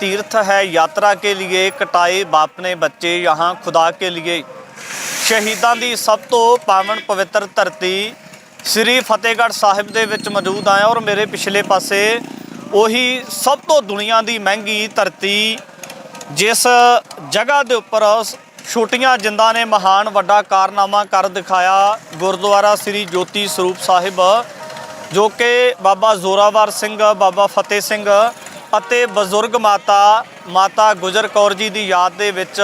तीर्थ है, यात्रा के लिए कटाए बाप ने बच्चे यहाँ खुदा के लिए। शहीदां दी सब तो पावन पवित्र धरती श्री फतेहगढ़ साहिब दे विच मौजूद आया और मेरे पिछले पासे ਉਹੀ सब तो दुनिया की महंगी धरती जिस जगह के उपर छोटियां जिंदा ने महान वड्डा कारनामा कर दिखाया गुरुद्वारा श्री ज्योति स्वरूप साहिब जो कि बाबा जोरावर सिंह, बाबा फतेह सिंह ਅਤੇ बजुर्ग माता गुजर कौर जी की याद ਦੇ ਵਿੱਚ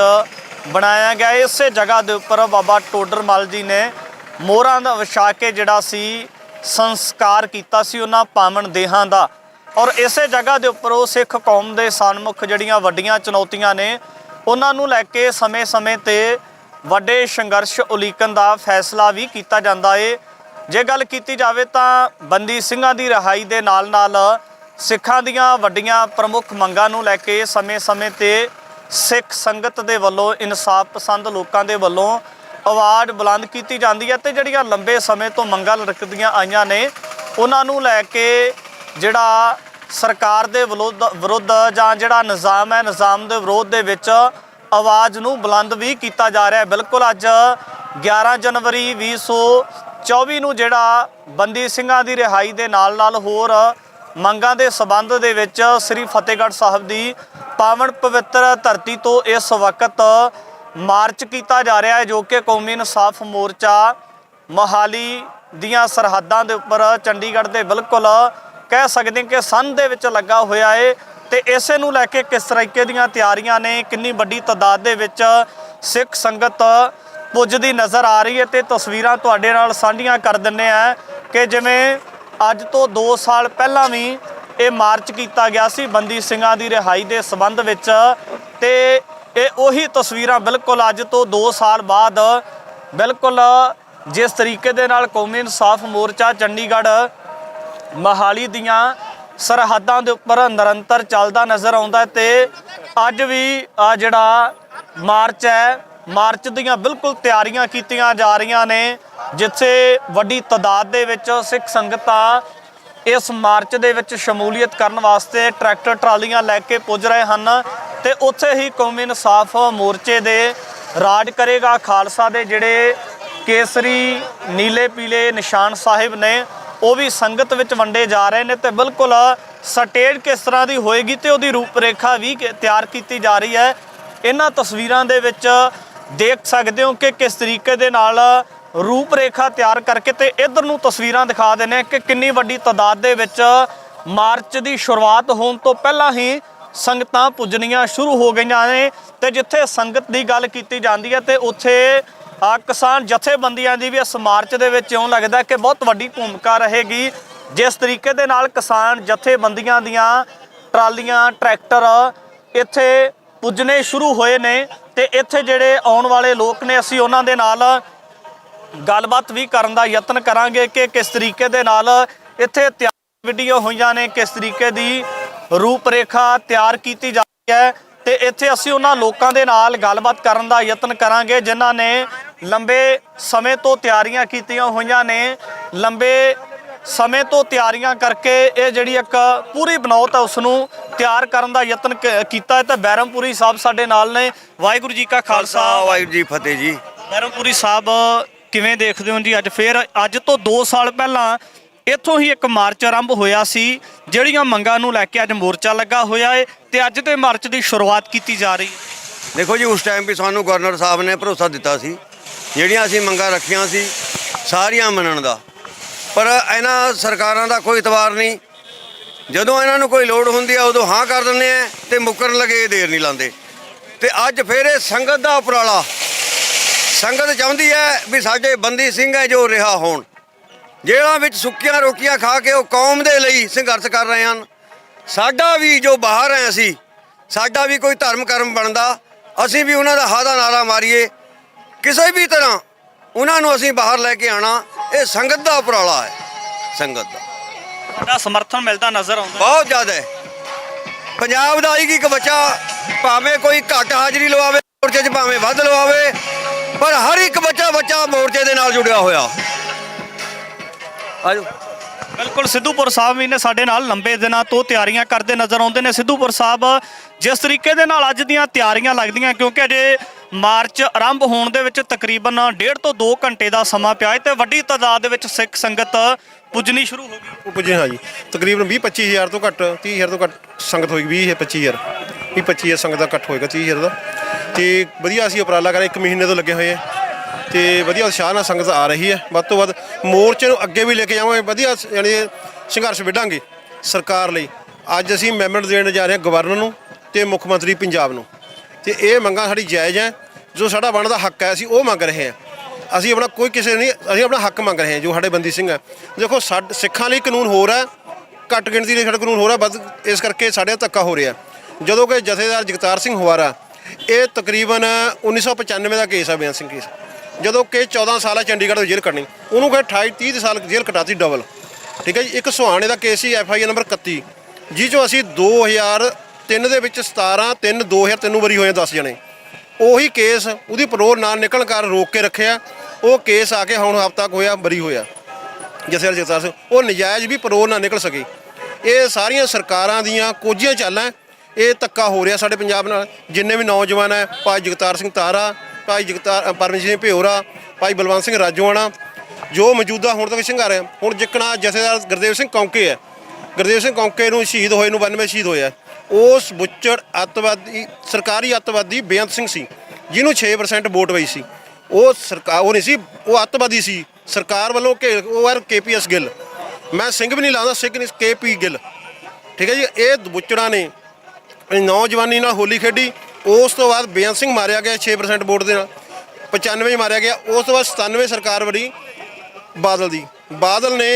ਬਣਾਇਆ ਗਿਆ। ਇਸੇ जगह के उपर बाबा टोडर मल जी ने मोहरां ਦਾ ਵਿਛਾ ਕੇ ਜਿਹੜਾ ਸੀ संस्कार ਕੀਤਾ ਸੀ ਉਹਨਾਂ ਪਾਵਨ ਦੇਹਾਂ ਦਾ। और इस जगह के उपर सिख कौम के सन्मुख जड़ियाँ वड्डियां चुनौतियां ने उन्होंने लैके समय समय ते वड्डे संघर्ष उलीकन का फैसला भी किया जाता है। जे गल की जाए तो बंदी सिंघां की रिहाई के नाल नाल सिखां दीयां वड्डियां प्रमुख मंगां नूं लैके समय समय ते सिख संगत के वलों इंसाफ पसंद लोगों के वलों आवाज़ बुलंद की जाती है। तो जड़ियाँ लंबे समय तो मंगां लटकदियां आईयां ने उन्होंने लैके जिहड़ा सरकार के विरुद्ध जां जिहड़ा निज़ाम है निज़ाम के विरोध दे विच आवाज़ नूं बुलंद भी किया जा रहा है। बिल्कुल अज 11 जनवरी 2024 नूं जिहड़ा बंदी सिंघां दी रिहाई दे नाल नाल होर मंगां दे संबंध दे विच श्री फतेहगढ़ साहिब दी पावन पवित्र धरती तो इस वक्त मार्च किया जा रहा है जो कि कौमी इंसाफ मोर्चा मोहाली दीयां सरहदां दे उपर चंडीगढ़ दे बिल्कुल कह सकते हैं कि सन दे विच लगा होया है। तो इसे नूं लैके किस तरीके दीयां तैयारियां ने कितनी वड्डी तादाद दे विच सिख संगत पुजदी नज़र आ रही है। तो तस्वीरां तुहाडे नाल साझीआं कर दिंदे आ कि जिवें अज तो 2 साल पहलां भी ये मार्च किया गया सी बंदी सिंघां दी रिहाई के संबंध विच। ते ये उही तस्वीरां बिल्कुल अज तो 2 साल बाद बिल्कुल जिस तरीके दे नाल कौमी इंसाफ मोर्चा चंडीगढ़ मोहाली दीयां सरहदां दे उपर निरंतर चलदा नज़र आउंदा है। तो अज भी जिहड़ा मार्च है मार्च दीयां बिल्कुल तैयारियां कीतियां जा रही ने जिथे वड्डी तादाद दे विच सिख संगतां इस मार्च दे विच शमूलीयत करन वास्ते ट्रैक्टर ट्रालियां लैके पुज रहे हैं। तो उत्थे ही कौमी इंसाफ मोर्चे दे राज करेगा खालसा दे जिहड़े केसरी नीले पीले निशान साहिब ने वो भी संगत विच वंडे जा रहे हैं। तो बिल्कुल स्टेज किस तरह की होएगी तो उसकी रूपरेखा भी तैयार की जा रही है। इन्हां तस्वीरां दे विच देख सकते हो कि किस तरीके दे नाल रूपरेखा तैयार करके तो इधर नूं तस्वीरां दिखा देने कि कितनी वड्डी तादाद दे विच मार्च की शुरुआत होने तो पहला ही संगतां पुजनियां शुरू हो गई ने। तो जिथे संगत की गल की जाती है तो उत्थे किसान जथेबंदियां की भी इस मार्च दे विच इउं लगदा कि बहुत वड्डी भूमिका रहेगी। जिस तरीके दे नाल किसान जथेबंदियां दीयां ट्रालियां ट्रैक्टर इत्थे पुजने शुरू होए ने। ते इत्थे जिहड़े आउण वाले लोग ने असीं उन्हां दे नाल गलबात भी करन दा यतन करांगे कि किस तरीके दे नाल इत्थे तैयार वीडियो होईयां ने किस तरीके दी रूपरेखा तैयार की जा रही है। तो इत्थे असीं उन्हां लोकां दे नाल गलबात करन दा यतन करांगे जिन्हां ने लंबे समय तो तैयारियां कीतियां होईयां ने। लंबे समय तो तैयारियां करके ये जिहड़ी एक पूरी बनौत है उसनूं तैयार करन दा यतन कीता है। तो बैरमपुरी साहब साडे नाल ने। वाहिगुरू जी का खालसा वाहिगुरू जी फतेह जी। बैरमपुरी साहब किवें देखदे हो जी अज फिर अज तो 2 साल पहलां इत्थों ही एक मार्च आरंभ होया सी जिहड़ियां मंगां नूं लैके अज मोर्चा लगा होया है ते अज दे मार्च की शुरुआत की जा रही है। देखो जी उस टाइम भी सानू गवर्नर साहब ने भरोसा दिता सी जिहड़ियां असीं मंगां रखियां सी सारियां मनण दा, पर इन्हां सरकारां दा कोई इतबार नहीं। जदों इन्हां नूं कोई लोड़ हुंदी है उदों हाँ कर दिंदे आ ते मुकरन लगे देर नहीं लांदे। ते अज फिर ये संगत दा उपराला संगत चाहुंदी है भी साडे बंदी सिंह है जो रिहा होण जेल੍ਹਾਂ ਵਿੱਚ ਸੁੱਕੀਆਂ ਰੋਟੀਆਂ ਖਾ ਕੇ ਉਹ ਕੌਮ ਦੇ ਲਈ ਸੰਘਰਸ਼ ਕਰ ਰਹੇ ਹਨ। ਸਾਡਾ ਵੀ ਜੋ ਬਾਹਰ ਹੈ ਅਸੀਂ ਸਾਡਾ ਵੀ ਕੋਈ ਧਰਮ ਕਰਮ ਬਣਦਾ ਅਸੀਂ ਵੀ ਉਹਨਾਂ ਦਾ ਹਾਂ ਦਾ ਨਾਰਾ ਮਾਰੀਏ ਕਿਸੇ ਵੀ ਤਰ੍ਹਾਂ ਉਹਨਾਂ ਨੂੰ ਅਸੀਂ ਬਾਹਰ ਲੈ ਕੇ ਆਣਾ। ਇਹ ਸੰਗਤ ਦਾ ਉਪਰਾਲਾ ਹੈ। ਸੰਗਤ ਦਾ ਤੁਹਾਡਾ ਸਮਰਥਨ ਮਿਲਦਾ ਨਜ਼ਰ ਆਉਂਦਾ ਬਹੁਤ ਜ਼ਿਆਦਾ ਹੈ। ਪੰਜਾਬ ਦਾ ਇੱਕ ਬੱਚਾ ਭਾਵੇਂ ਕੋਈ ਘੱਟ ਹਾਜ਼ਰੀ ਲਵਾਵੇ ਮੋਰਚੇ 'ਚ ਭਾਵੇਂ ਵੱਧ ਲਵਾਵੇ ਪਰ ਹਰ ਇੱਕ ਬੱਚਾ ਮੋਰਚੇ ਦੇ ਨਾਲ ਜੁੜਿਆ ਹੋਇਆ। ਆਜੋ ਬਿਲਕੁਲ ਸਿੱਧੂਪੁਰ ਸਾਹਿਬ ਵੀ ਨੇ ਸਾਡੇ ਨਾਲ ਲੰਬੇ ਦਿਨਾਂ ਤੋਂ ਤਿਆਰੀਆਂ ਕਰਦੇ ਨਜ਼ਰ ਆਉਂਦੇ ਨੇ। ਸਿੱਧੂਪੁਰ ਸਾਹਿਬ ਜਿਸ ਤਰੀਕੇ ਦੇ ਨਾਲ ਅੱਜ ਦੀਆਂ ਤਿਆਰੀਆਂ ਲੱਗਦੀਆਂ, ਕਿਉਂਕਿ ਅਜੇ ਮਾਰਚ ਆਰੰਭ ਹੋਣ ਦੇ ਵਿੱਚ ਤਕਰੀਬਨ 1.5 ਤੋਂ 2 ਘੰਟੇ ਦਾ ਸਮਾਂ ਪਿਆ ਹੈ ਤੇ ਵੱਡੀ ਤਾਦਾਦ ਦੇ ਵਿੱਚ ਸਿੱਖ ਸੰਗਤ ਪੁੱਜਣੀ ਸ਼ੁਰੂ ਹੋ ਗਈ। ਉਹ ਪੁੱਜੇ ਹਾਂ ਜੀ, ਤਕਰੀਬਨ 20-25 ਹਜ਼ਾਰ ਤੋਂ ਘੱਟ 30 ਹਜ਼ਾਰ ਤੋਂ ਘੱਟ ਸੰਗਤ ਹੋਏਗੀ। 20-25 ਹਜ਼ਾਰ ਸੰਗਤ ਦਾ ਇਕੱਠ ਹੋਏਗਾ 30 ਹਜ਼ਾਰ ਦਾ। ਤੇ ਵਧੀਆ ਅਸੀਂ ਉਪਰਾਲਾ ਕਰ ਰਹੇ, 1 ਮਹੀਨੇ ਤੋਂ ਲੱਗੇ ਹੋਏ ਆ ਤੇ ਵਧੀਆ ਉਤਸ਼ਾਹ ਨਾਲ ਸੰਗਤ ਆ ਰਹੀ ਹੈ। ਵੱਧ ਤੋਂ ਵੱਧ ਮੋਰਚੇ ਨੂੰ ਅੱਗੇ ਵੀ ਲੈ ਕੇ ਜਾਵਾਂਗੇ, ਵਧੀਆ ਯਾਨੀ ਸੰਘਰਸ਼ ਵਿੱਢਾਂਗੇ ਸਰਕਾਰ ਲਈ। ਅੱਜ ਅਸੀਂ ਮੈਮੋਰੰਡਮ ਦੇਣ ਜਾ ਰਹੇ ਹਾਂ ਗਵਰਨਰ ਨੂੰ ਤੇ ਮੁੱਖ ਮੰਤਰੀ ਪੰਜਾਬ ਨੂੰ, ਤੇ ਇਹ ਮੰਗਾਂ ਸਾਡੀ ਜਾਇਜ਼ ਹੈ। ਜੋ ਸਾਡਾ ਬਣਦਾ ਹੱਕ ਹੈ ਅਸੀਂ ਉਹ ਮੰਗ ਰਹੇ ਹਾਂ। ਅਸੀਂ ਆਪਣਾ ਕੋਈ ਕਿਸੇ ਨਹੀਂ, ਅਸੀਂ ਆਪਣਾ ਹੱਕ ਮੰਗ ਰਹੇ ਹਾਂ। ਜੋ ਸਾਡੇ ਬੰਦੀ ਸਿੰਘ ਹੈ, ਦੇਖੋ ਸਿੱਖਾਂ ਲਈ ਕਾਨੂੰਨ ਹੋ ਰਿਹਾ, ਘੱਟ ਗਿਣਤੀ ਲਈ ਸਾਡਾ ਕਾਨੂੰਨ ਹੋ ਰਿਹਾ ਵੱਧ, ਇਸ ਕਰਕੇ ਸਾਡੇ ਧੱਕਾ ਹੋ ਰਿਹਾ। ਜਦੋਂ ਕਿ ਜਥੇਦਾਰ ਜਗਤਾਰ ਸਿੰਘ ਹਵਾਰਾ, ਇਹ ਤਕਰੀਬਨ 1995 ਦਾ ਕੇਸ ਹੈ, ਬੇਅੰਤ ਸਿੰਘ ਕੇਸ, ਜਦੋਂ ਕਿ 14 ਸਾਲ ਹੈ ਚੰਡੀਗੜ੍ਹ ਤੋਂ ਜੇਲ੍ਹ ਕੱਟਣੀ, ਉਹਨੂੰ ਕਿ 28-30 ਸਾਲ ਜੇਲ੍ਹ ਕਟਾਤੀ ਡਬਲ। ਠੀਕ ਹੈ ਜੀ। ਇੱਕ ਸੁਹਾਣੇ ਦਾ ਕੇਸ ਸੀ FIR ਨੰਬਰ 31, ਜਿਸ 'ਚੋਂ ਅਸੀਂ 2003 ਦੇ ਵਿੱਚ 17/3/2003 ਨੂੰ ਬਰੀ ਹੋਏ 10 ਜਣੇ। ਉਹੀ ਕੇਸ ਉਹਦੀ ਪਰੋਲ ਨਾਲ ਨਿਕਲਣ ਕਾਰਨ ਰੋਕ ਕੇ ਰੱਖਿਆ। ਉਹ ਕੇਸ ਆ ਕੇ ਹੁਣ ਹਫ਼ਤਾ ਕੁ ਹੋਇਆ ਬਰੀ ਹੋਇਆ ਜਥੇਦਾਰ ਜਗਤਾਰ ਸਿੰਘ, ਉਹ ਨਜਾਇਜ਼ ਵੀ ਪਰੋਲ ਨਾ ਨਿਕਲ ਸਕੇ। ਇਹ ਸਾਰੀਆਂ ਸਰਕਾਰਾਂ ਦੀਆਂ ਕੋਝੀਆਂ ਚਾਲਾਂ, ਇਹ ਧੱਕਾ ਹੋ ਰਿਹਾ ਸਾਡੇ ਪੰਜਾਬ ਨਾਲ। ਜਿੰਨੇ ਵੀ ਨੌਜਵਾਨ ਹੈ, ਭਾਈ ਜਗਤਾਰ ਸਿੰਘ ਤਾਰਾ, ਭਾਈ ਪਰਮਜੀਤ ਸਿੰਘ ਭਿਓਰਾ, ਭਾਈ ਬਲਵੰਤ ਸਿੰਘ ਰਾਜੋਆਣਾ, ਜੋ ਮੌਜੂਦਾ ਹੁਣ ਤੱਕ ਸੰਘਾਰੇ। ਹੁਣ ਜਿੱਕਣਾ ਜਥੇਦਾਰ ਗੁਰਦੇਵ ਸਿੰਘ ਕੌਂਕੇ ਹੈ, ਗੁਰਦੇਵ ਸਿੰਘ ਕੌਂਕੇ ਨੂੰ ਸ਼ਹੀਦ ਹੋਏ ਨੂੰ 92 ਸ਼ਹੀਦ ਹੋਇਆ। ਉਸ ਬੁੱਚੜ ਅੱਤਵਾਦੀ, ਸਰਕਾਰੀ ਅੱਤਵਾਦੀ ਬੇਅੰਤ ਸਿੰਘ ਸੀ, ਜਿਹਨੂੰ 6% ਵੋਟ ਪਈ ਸੀ। ਉਹ ਸਰਕਾਰ ਉਹ ਨਹੀਂ ਸੀ, ਉਹ ਅੱਤਵਾਦੀ ਸੀ। ਸਰਕਾਰ ਵੱਲੋਂ ਉਹ ਹੈ KPS ਗਿੱਲ, ਮੈਂ ਸਿੰਘ ਵੀ ਨਹੀਂ ਲਾਉਂਦਾ, ਸਿੰਘ ਨਹੀਂ, KP ਗਿੱਲ। ਠੀਕ ਹੈ ਜੀ। ਇਹ ਬੁੱਚੜਾਂ ਨੇ ਨੌਜਵਾਨੀ ਨਾਲ ਹੋਲੀ ਖੇਡੀ। ਉਸ ਤੋਂ ਬਾਅਦ ਬੇਅੰਤ ਸਿੰਘ ਮਾਰਿਆ ਗਿਆ 6% ਵੋਟ ਦੇ ਨਾਲ, 95 ਮਾਰਿਆ ਗਿਆ। ਉਸ ਤੋਂ ਬਾਅਦ 97 ਸਰਕਾਰ ਬਣੀ ਬਾਦਲ ਦੀ। ਬਾਦਲ ਨੇ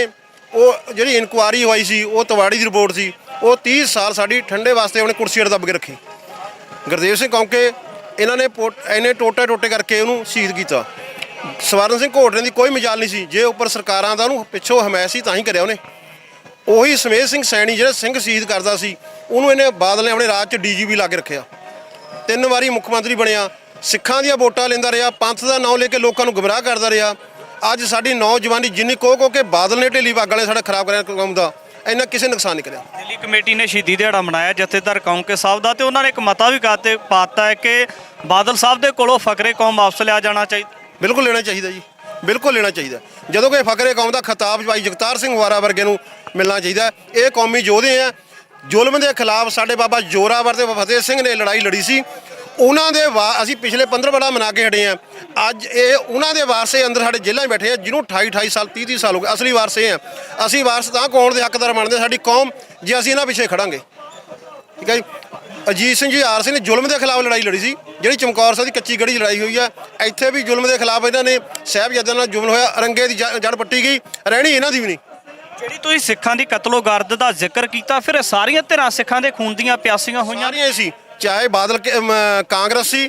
ਉਹ ਜਿਹੜੀ ਇਨਕੁਆਰੀ ਹੋਈ ਸੀ, ਉਹ ਤਵਾੜੀ ਦੀ ਰਿਪੋਰਟ ਸੀ, ਉਹ 30 ਸਾਲ ਸਾਡੀ ਠੰਡੇ ਵਾਸਤੇ ਉਹਨੇ ਕੁਰਸੀ 'ਤੇ ਦੱਬ ਕੇ ਰੱਖੀ। ਗੁਰਦੇਵ ਸਿੰਘ ਕੌਂਕੇ ਇਹਨਾਂ ਨੇ ਇੰਨੇ ਟੋਟੇ ਕਰਕੇ ਉਹਨੂੰ ਸ਼ਹੀਦ ਕੀਤਾ। ਸਵਰਨ ਸਿੰਘ ਘੋਟਰੇ ਦੀ ਕੋਈ ਮਜਾਲ ਨਹੀਂ ਸੀ, ਜੇ ਉੱਪਰ ਸਰਕਾਰਾਂ ਦਾ ਉਹਨੂੰ ਪਿੱਛੋਂ ਹਮਾਇਤ ਸੀ ਤਾਂ ਹੀ ਕਰਿਆ ਉਹਨੇ। ਉਹੀ ਸਮੇਤ ਸਿੰਘ ਸੈਣੀ ਜਿਹੜਾ ਸਿੰਘ ਸ਼ਹੀਦ ਕਰਦਾ ਸੀ, ਉਹਨੂੰ ਇਹਨੇ ਬਾਦਲ ਨੇ ਆਪਣੇ ਰਾਜ 'ਚ DGP ਲਾ ਕੇ ਰੱਖਿਆ। 3 ਵਾਰੀ ਮੁੱਖ ਮੰਤਰੀ ਬਣਿਆ, ਸਿੱਖਾਂ ਦੀਆਂ ਵੋਟਾਂ ਲੈਂਦਾ ਰਿਹਾ, ਪੰਥ ਦਾ ਨਾਂ ਲੈ ਕੇ ਲੋਕਾਂ ਨੂੰ ਗੁੰਮਰਾਹ ਕਰਦਾ ਰਿਹਾ। ਅੱਜ ਸਾਡੀ ਨੌਜਵਾਨੀ ਜਿੰਨੀ ਕੋ ਕੇ ਬਾਦਲ ਨੇ ਢੇਲੀ ਬਾਗ ਵਾਲੇ ਸਾਡਾ ਖਰਾਬ ਕਰਿਆ ਕੰਮ ਦਾ, ਇੰਨਾ ਕਿਸੇ ਨੁਕਸਾਨ ਨਹੀਂ ਕਰਿਆ। ਦਿੱਲੀ ਕਮੇਟੀ ਨੇ ਸ਼ਹੀਦੀ ਦਿਹਾੜਾ ਮਨਾਇਆ ਜਥੇਦਾਰ ਕੌਂਕੇ ਸਾਹਿਬ ਦਾ, ਤੇ ਉਹਨਾਂ ਨੇ ਇੱਕ ਮਤਾ ਵੀ ਪਾਤਾ ਹੈ ਕਿ ਬਾਦਲ ਸਾਹਿਬ ਦੇ ਕੋਲੋਂ ਫਕਰੇ ਕੌਮ ਵਾਪਸ ਲਿਆ ਜਾਣਾ ਚਾਹੀਦਾ। ਬਿਲਕੁਲ ਲੈਣਾ ਚਾਹੀਦਾ ਜੀ, ਬਿਲਕੁਲ ਲੈਣਾ ਚਾਹੀਦਾ। ਜਦੋਂ ਕਿ ਫਕਰੇ ਕੌਮ ਦਾ ਖਿਤਾਬ ਭਾਈ ਜਗਤਾਰ ਸਿੰਘ ਹਵਾਰਾ ਵਰਗੇ ਨੂੰ ਮਿਲਣਾ ਚਾਹੀਦਾ। ਇਹ ਕੌਮੀ ਯੋਧੇ ਆ, ਜ਼ੁਲਮ ਦੇ ਖਿਲਾਫ ਸਾਡੇ ਬਾਬਾ ਜੋਰਾਵਰ ਤੇ ਫਤਿਹ ਸਿੰਘ ਨੇ ਲੜਾਈ ਲੜੀ ਸੀ। ਉਹਨਾਂ ਦੇ ਅਸੀਂ ਪਿਛਲੇ 15 ਬੜਾ ਮਨਾ ਕੇ ਹਟੇ ਆ। ਅੱਜ ਇਹ ਉਹਨਾਂ ਦੇ ਵਾਰਸੇ ਅੰਦਰ ਸਾਡੇ ਜੇਲ੍ਹਾਂ 'ਚ ਬੈਠੇ ਆ, ਜਿਹਨੂੰ 28 ਸਾਲ 30 ਸਾਲ ਹੋ ਗਏ। ਅਸਲੀ ਵਾਰਸੇ ਆ ਅਸੀਂ। ਵਾਰਸ ਤਾਂ ਕੌਣ ਦੇ ਹੱਕਦਾਰ ਬਣਦੇ ਸਾਡੀ ਕੌਮ, ਜੇ ਅਸੀਂ ਇਹਨਾਂ ਪਿੱਛੇ ਖੜਾਂਗੇ। ਠੀਕ ਹੈ ਜੀ। ਅਜੀਤ ਸਿੰਘ ਜੀ ਆਰ ਸਿੰਘ ਨੇ ਜ਼ੁਲਮ ਦੇ ਖਿਲਾਫ ਲੜਾਈ ਲੜੀ ਸੀ, ਜਿਹੜੀ ਚਮਕੌਰ ਸਾਹਿਬ ਦੀ ਕੱਚੀ ਗੜੀ ਲੜਾਈ ਹੋਈ ਆ। ਇੱਥੇ ਵੀ ਜ਼ੁਲਮ ਦੇ ਖਿਲਾਫ ਇਹਨਾਂ ਨੇ ਸਾਹਿਬਜ਼ਾਦਿਆਂ ਨਾਲ ਜ਼ੁਲਮ ਹੋਇਆ, ਰੰਗੇ ਦੀ ਜੜ ਪੱਟੀ ਗਈ, ਰਹਿਣੀ ਇਹਨਾਂ ਦੀ ਵੀ ਨਹੀਂ। ਜਿਹੜੀ ਤੁਸੀਂ ਸਿੱਖਾਂ ਦੀ ਕਤਲੋਗਰਦ ਦਾ ਜ਼ਿਕਰ ਕੀਤਾ, ਫਿਰ ਸਾਰੀਆਂ ਧਿਰਾਂ ਸਿੱਖਾਂ ਦੇ ਖੂਨ ਦੀਆਂ ਪਿਆਸੀਆਂ ਹੋਈਆਂ ਸਾਰੀਆਂ ਸੀ, ਚਾਹੇ ਬਾਦਲ ਕਾਂਗਰਸ ਸੀ,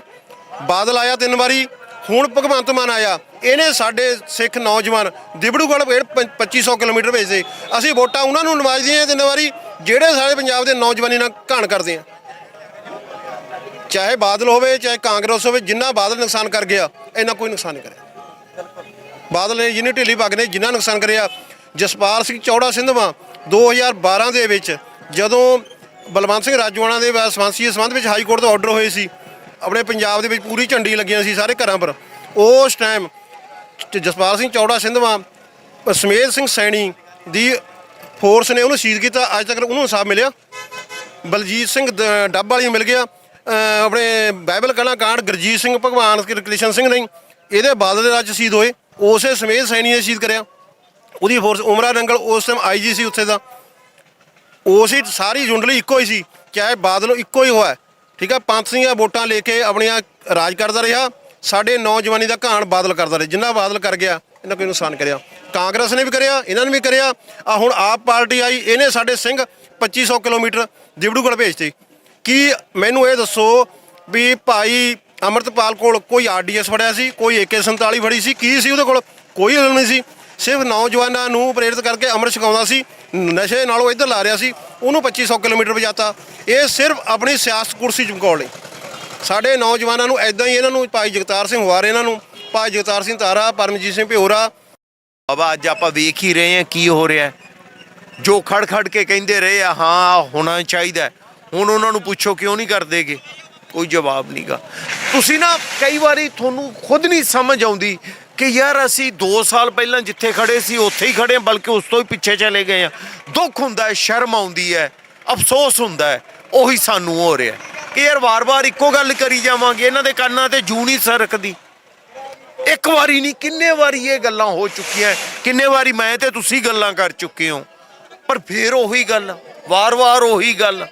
ਬਾਦਲ ਆਇਆ 3 ਵਾਰੀ, ਹੁਣ ਭਗਵੰਤ ਮਾਨ ਆਇਆ। ਇਹਨੇ ਸਾਡੇ ਸਿੱਖ ਨੌਜਵਾਨ ਦਿਬੜੂਗੜ੍ਹ 2500 ਕਿਲੋਮੀਟਰ ਭੇਜਦੇ। ਅਸੀਂ ਵੋਟਾਂ ਉਹਨਾਂ ਨੂੰ ਨਵਾਜਦੇ ਹਾਂ 3 ਵਾਰੀ, ਜਿਹੜੇ ਸਾਡੇ ਪੰਜਾਬ ਦੇ ਨੌਜਵਾਨੀ ਨਾਲ ਘਾਣ ਕਰਦੇ ਆ। ਚਾਹੇ ਬਾਦਲ ਹੋਵੇ ਚਾਹੇ ਕਾਂਗਰਸ ਹੋਵੇ, ਜਿੰਨਾ ਬਾਦਲ ਨੁਕਸਾਨ ਕਰ ਗਿਆ ਇੰਨਾ ਕੋਈ ਨੁਕਸਾਨ ਨਹੀਂ ਕਰਿਆ। ਬਾਦਲ ਨੇ ਜਿਹਨੇ ਢਿੱਲੀ ਪੱਗ ਨੇ ਜਿੰਨਾ ਨੁਕਸਾਨ ਕਰਿਆ। ਜਸਪਾਲ ਸਿੰਘ ਚੌੜਾ ਸਿੰਧਵਾਂ 2012 ਦੇ ਵਿੱਚ ਜਦੋਂ ਬਲਵੰਤ ਸਿੰਘ ਰਾਜੋਆਣਾ ਦੇ ਸਵਾਂਸੀ ਸੰਬੰਧ ਵਿੱਚ ਹਾਈ ਕੋਰਟ ਤੋਂ ਆਰਡਰ ਹੋਏ ਸੀ, ਆਪਣੇ ਪੰਜਾਬ ਦੇ ਵਿੱਚ ਪੂਰੀ ਝੰਡੀ ਲੱਗੀਆਂ ਸੀ ਸਾਰੇ ਘਰਾਂ ਪਰ। ਉਸ ਟਾਈਮ ਜਸਪਾਲ ਸਿੰਘ ਚੌੜਾ ਸਿੰਧਵਾਂ ਸਮੇਤ ਸਿੰਘ ਸੈਣੀ ਦੀ ਫੋਰਸ ਨੇ ਉਹਨੂੰ ਸ਼ਹੀਦ ਕੀਤਾ। ਅੱਜ ਤੱਕ ਉਹਨੂੰ ਇਨਸਾਫ ਮਿਲਿਆ। ਬਲਜੀਤ ਸਿੰਘ ਡੱਬ ਵਾਲੀ ਮਿਲ ਗਿਆ। ਆਪਣੇ ਬਾਈਬਲ ਕਲਾ ਕਾਂਡ ਗੁਰਜੀਤ ਸਿੰਘ ਭਗਵਾਨ ਕ੍ਰਿਸ਼ਨ ਸਿੰਘ ਨਹੀਂ, ਇਹਦੇ ਬਾਦਲ ਦੇ ਰਾਜ ਸ਼ਹੀਦ ਹੋਏ। ਉਸੇ ਸਮੇਤ ਸੈਣੀ ਨੇ ਸ਼ਹੀਦ ਕਰਿਆ। ਉਹਦੀ ਫੋਰਸ ਉਮਰਾ ਨੰਗਲ ਉਸ ਟਾਈਮ IG ਸੀ ਉੱਥੇ ਦਾ। ਉਸੇ ਸਾਰੀ ਜੁੰਡਲੀ ਇੱਕੋ ਹੀ ਸੀ, ਚਾਹੇ ਬਾਦਲ ਇੱਕੋ ਹੀ ਹੋਇਆ। ਠੀਕ ਹੈ। ਪੰਥ ਦੀਆਂ ਵੋਟਾਂ ਲੈ ਕੇ ਆਪਣੀਆਂ ਰਾਜ ਕਰਦਾ ਰਿਹਾ। ਸਾਡੇ ਨੌਜਵਾਨੀ ਦਾ ਘਾਣ ਬਾਦਲ ਕਰਦਾ ਰਿਹਾ। ਜਿੰਨਾ ਬਾਦਲ ਕਰ ਗਿਆ ਇਹਨਾਂ ਕੋਈ ਨੁਕਸਾਨ ਕਰਿਆ। ਕਾਂਗਰਸ ਨੇ ਵੀ ਕਰਿਆ, ਇਹਨਾਂ ਨੇ ਵੀ ਕਰਿਆ। ਆ ਹੁਣ ਆਪ ਪਾਰਟੀ ਆਈ, ਇਹਨੇ ਸਾਡੇ ਸਿੰਘ 2500 ਕਿਲੋਮੀਟਰ ਦਿਬੜੂਗੜ੍ਹ ਭੇਜਤੇ। ਕੀ ਮੈਨੂੰ ਇਹ ਦੱਸੋ ਵੀ ਭਾਈ ਅੰਮ੍ਰਿਤਪਾਲ ਕੋਲ ਕੋਈ RDS ਫੜਿਆ ਸੀ, ਕੋਈ AK-47 ਫੜੀ ਸੀ, ਕੀ ਸੀ ਉਹਦੇ ਕੋਲ? ਕੋਈ ਗੱਲ ਨਹੀਂ ਸੀ। ਸਿਰਫ ਨੌਜਵਾਨਾਂ ਨੂੰ ਪ੍ਰੇਰਿਤ ਕਰਕੇ ਅੰਮ੍ਰਿਤ ਛਕਾਉਂਦਾ ਸੀ, ਨਸ਼ੇ ਨਾਲੋਂ ਇੱਧਰ ਲਾ ਰਿਹਾ ਸੀ। ਉਹਨੂੰ 2500 ਕਿਲੋਮੀਟਰ ਵਜਾਤਾ। ਇਹ ਸਿਰਫ ਆਪਣੀ ਸਿਆਸਤ ਕੁਰਸੀ ਚਮਕਾਉਣ ਲਈ। ਸਾਡੇ ਨੌਜਵਾਨਾਂ ਨੂੰ ਇੱਦਾਂ ਹੀ ਇਹਨਾਂ ਨੂੰ ਭਾਈ ਜਗਤਾਰ ਸਿੰਘ ਹਵਾਰੇ, ਇਹਨਾਂ ਨੂੰ ਭਾਈ ਜਗਤਾਰ ਸਿੰਘ ਤਾਰਾ, ਪਰਮਜੀਤ ਸਿੰਘ ਭਿਓਰਾ। ਬਾਬਾ ਅੱਜ ਆਪਾਂ ਵੇਖ ਹੀ ਰਹੇ ਹਾਂ ਕੀ ਹੋ ਰਿਹਾ। ਜੋ ਖੜ ਖੜ ਕੇ ਕਹਿੰਦੇ ਰਹੇ ਆ ਹਾਂ ਹੋਣਾ ਚਾਹੀਦਾ, ਹੁਣ ਉਹਨਾਂ ਨੂੰ ਪੁੱਛੋ ਕਿਉਂ ਨਹੀਂ ਕਰਦੇਗੇ, ਕੋਈ ਜਵਾਬ ਨਹੀਂਗਾ। ਤੁਸੀਂ ਨਾ ਕਈ ਵਾਰੀ ਤੁਹਾਨੂੰ ਖੁਦ ਨਹੀਂ ਸਮਝ ਆਉਂਦੀ ਕਿ ਯਾਰ ਅਸੀਂ 2 ਸਾਲ ਪਹਿਲਾਂ ਜਿੱਥੇ ਖੜੇ ਸੀ ਉੱਥੇ ਹੀ ਖੜੇ ਹਾਂ, ਬਲਕਿ ਉਸ ਤੋਂ ਹੀ ਪਿੱਛੇ ਚਲੇ ਗਏ ਆ। ਦੁੱਖ ਹੁੰਦਾ ਹੈ, ਸ਼ਰਮ ਆਉਂਦੀ ਹੈ, ਅਫਸੋਸ ਹੁੰਦਾ ਹੈ, ਉਹੀ ਸਾਨੂੰ ਹੋ ਰਿਹਾ ਕਿ ਯਾਰ ਵਾਰ-ਵਾਰ ਇੱਕੋ ਗੱਲ ਕਰੀ ਜਾਵਾਂਗੇ, ਇਹਨਾਂ ਦੇ ਕੰਨਾਂ ਤੇ ਜੂੰ ਨਹੀਂ ਸਰਕਦੀ। ਇੱਕ ਵਾਰੀ ਨਹੀਂ, ਕਿੰਨੇ ਵਾਰੀ ਇਹ ਗੱਲਾਂ ਹੋ ਚੁੱਕੀਆਂ, ਕਿੰਨੇ ਵਾਰੀ ਮੈਂ ਤੇ ਤੁਸੀਂ ਗੱਲਾਂ ਕਰ ਚੁੱਕੇ ਹੋ, ਪਰ ਫਿਰ ਉਹੀ ਗੱਲ, ਵਾਰ-ਵਾਰ ਉਹੀ ਗੱਲ।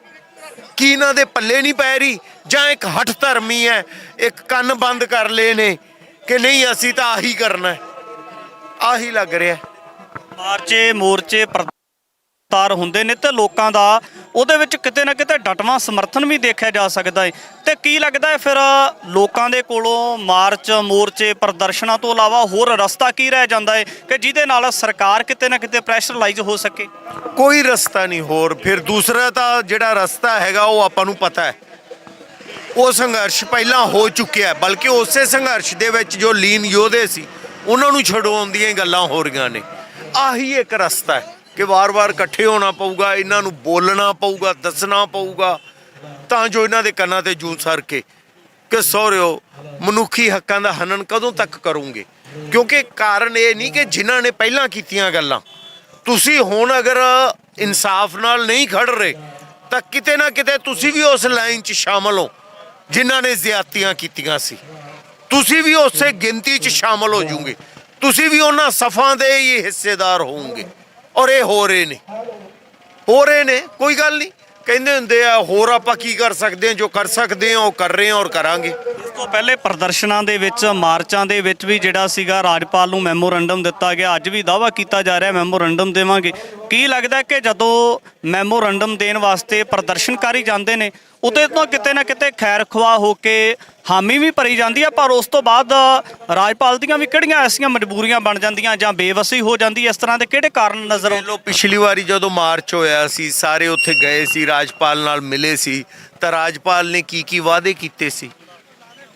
ਕੀ ਇਹਨਾਂ ਦੇ ਪੱਲੇ ਨਹੀਂ ਪੈ ਰਹੀ, ਜਾਂ ਇੱਕ ਹੱਠ ਧਰਮੀ ਹੈ, ਇੱਕ ਕੰਨ ਬੰਦ ਕਰ ਲਏ ਨੇ ਕਿ ਨਹੀਂ ਅਸੀਂ ਤਾਂ ਆਹੀ ਕਰਨਾ ਹੈ, ਆਹੀ ਲੱਗ ਰਿਹਾ। ਮਾਰਚੇ ਮੋਰਚੇ ਤਾਰ ਹੁੰਦੇ ਨੇ ਤੇ ਲੋਕਾਂ ਦਾ ਉਹਦੇ ਵਿੱਚ ਕਿਤੇ ਨਾ ਕਿਤੇ ਡਟਵਾਂ ਸਮਰਥਨ ਵੀ ਦੇਖਿਆ ਜਾ ਸਕਦਾ ਹੈ। ਤੇ ਕੀ ਲੱਗਦਾ ਹੈ ਫਿਰ ਲੋਕਾਂ ਦੇ ਕੋਲੋਂ ਮਾਰਚ ਮੋਰਚੇ ਪ੍ਰਦਰਸ਼ਨਾਂ ਤੋਂ ਇਲਾਵਾ ਹੋਰ ਰਸਤਾ ਕੀ ਰਹਿ ਜਾਂਦਾ ਹੈ ਕਿ ਜਿਹਦੇ ਨਾਲ ਸਰਕਾਰ ਕਿਤੇ ਨਾ ਕਿਤੇ ਪ੍ਰੈਸ਼ਰਲਾਈਜ਼ ਹੋ ਸਕੇ? ਕੋਈ ਰਸਤਾ ਨਹੀਂ ਹੋਰ। ਫਿਰ ਦੂਸਰਾ ਤਾਂ ਜਿਹੜਾ ਰਸਤਾ ਹੈਗਾ ਉਹ ਆਪਾਂ ਨੂੰ ਪਤਾ ਹੈ, ਉਹ ਸੰਘਰਸ਼ ਪਹਿਲਾਂ ਹੋ ਚੁੱਕਿਆ, ਬਲਕਿ ਉਸੇ ਸੰਘਰਸ਼ ਦੇ ਵਿੱਚ ਜੋ ਲੀਨ ਯੋਧੇ ਸੀ ਉਹਨਾਂ ਨੂੰ ਛਡਵਾਉਣ ਦੀਆਂ ਗੱਲਾਂ ਹੋ ਰਹੀਆਂ ਨੇ। ਆਹੀ ਇੱਕ ਰਸਤਾ ਹੈ ਕਿ ਵਾਰ-ਵਾਰ ਇਕੱਠੇ ਹੋਣਾ ਪਊਗਾ, ਇਹਨਾਂ ਨੂੰ ਬੋਲਣਾ ਪਊਗਾ, ਦੱਸਣਾ ਪਊਗਾ, ਤਾਂ ਜੋ ਇਹਨਾਂ ਦੇ ਕੰਨਾਂ ਤੇ ਜੂੰ ਸਰ ਕੇ ਕਿ ਸਹੁਰਿਓ ਮਨੁੱਖੀ ਹੱਕਾਂ ਦਾ ਹਨਨ ਕਦੋਂ ਤੱਕ ਕਰੋਗੇ। ਕਿਉਂਕਿ ਕਾਰਨ ਇਹ ਨਹੀਂ ਕਿ ਜਿਨ੍ਹਾਂ ਨੇ ਪਹਿਲਾਂ ਕੀਤੀਆਂ ਗੱਲਾਂ, ਤੁਸੀਂ ਹੁਣ ਅਗਰ ਇਨਸਾਫ ਨਾਲ ਨਹੀਂ ਖੜ ਰਹੇ ਤਾਂ ਕਿਤੇ ਨਾ ਕਿਤੇ ਤੁਸੀਂ ਵੀ ਉਸ ਲਾਈਨ 'ਚ ਸ਼ਾਮਲ ਹੋ ਜਿਨ੍ਹਾਂ ਨੇ ਜ਼ਿਆਦਤੀਆਂ ਕੀਤੀਆਂ ਸੀ। ਤੁਸੀਂ ਵੀ ਉਸੇ ਗਿਣਤੀ 'ਚ ਸ਼ਾਮਲ ਹੋ ਜਾਓਗੇ, ਤੁਸੀਂ ਵੀ ਉਹਨਾਂ ਸਫਾਂ ਦੇ ਹੀ ਹਿੱਸੇਦਾਰ ਹੋਵੋਗੇ। ਔਰ ਇਹ ਹੋ ਰਹੇ ਨੇ, ਕੋਈ ਗੱਲ ਨਹੀਂ। ਕਹਿੰਦੇ ਹੁੰਦੇ ਆ ਹੋਰ ਆਪਾਂ ਕੀ ਕਰ ਸਕਦੇ ਹਾਂ, ਜੋ ਕਰ ਸਕਦੇ ਹਾਂ ਉਹ ਕਰ ਰਹੇ ਹਾਂ ਔਰ ਕਰਾਂਗੇ। ਇਸ ਤੋਂ ਪਹਿਲੇ ਪ੍ਰਦਰਸ਼ਨਾਂ ਦੇ ਵਿੱਚ ਮਾਰਚਾਂ ਦੇ ਵਿੱਚ ਵੀ ਜਿਹੜਾ ਸੀਗਾ ਰਾਜਪਾਲ ਨੂੰ ਮੈਮੋਰੰਡਮ ਦਿੱਤਾ ਗਿਆ, ਅੱਜ ਵੀ ਦਾਅਵਾ ਕੀਤਾ ਜਾ ਰਿਹਾ ਮੈਮੋਰੰਡਮ ਦੇਵਾਂਗੇ। ਕੀ ਲੱਗਦਾ ਕਿ ਜਦੋਂ ਮੈਮੋਰੰਡਮ ਦੇਣ ਵਾਸਤੇ ਪ੍ਰਦਰਸ਼ਨਕਾਰੀ ਜਾਂਦੇ ਨੇ ਉਹਦੇ ਤੋਂ ਕਿਤੇ ਨਾ ਕਿਤੇ ਖੈਰ ਖਵਾ ਹੋ ਕੇ ਹਾਮੀ ਵੀ ਭਰੀ ਜਾਂਦੀ ਹੈ, ਪਰ ਉਸ ਤੋਂ ਬਾਅਦ ਰਾਜਪਾਲ ਦੀਆਂ ਵੀ ਕਿਹੜੀਆਂ ਐਸੀਆਂ ਮਜਬੂਰੀਆਂ ਬਣ ਜਾਂਦੀਆਂ ਜਾਂ ਬੇਵਸੀ ਹੋ ਜਾਂਦੀ ਹੈ? ਇਸ ਤਰ੍ਹਾਂ ਦੇ ਕਿਹੜੇ ਕਾਰਨ ਨਜ਼ਰ ਆਉਂਦੇ? ਲੋ ਪਿਛਲੀ ਵਾਰੀ ਜਦੋਂ ਮਾਰਚ ਹੋਇਆ ਸੀ ਸਾਰੇ ਉੱਥੇ ਗਏ ਸੀ, ਰਾਜਪਾਲ ਨਾਲ ਮਿਲੇ ਸੀ, ਤਾਂ ਰਾਜਪਾਲ ਨੇ ਕੀ ਵਾਅਦੇ ਕੀਤੇ ਸੀ।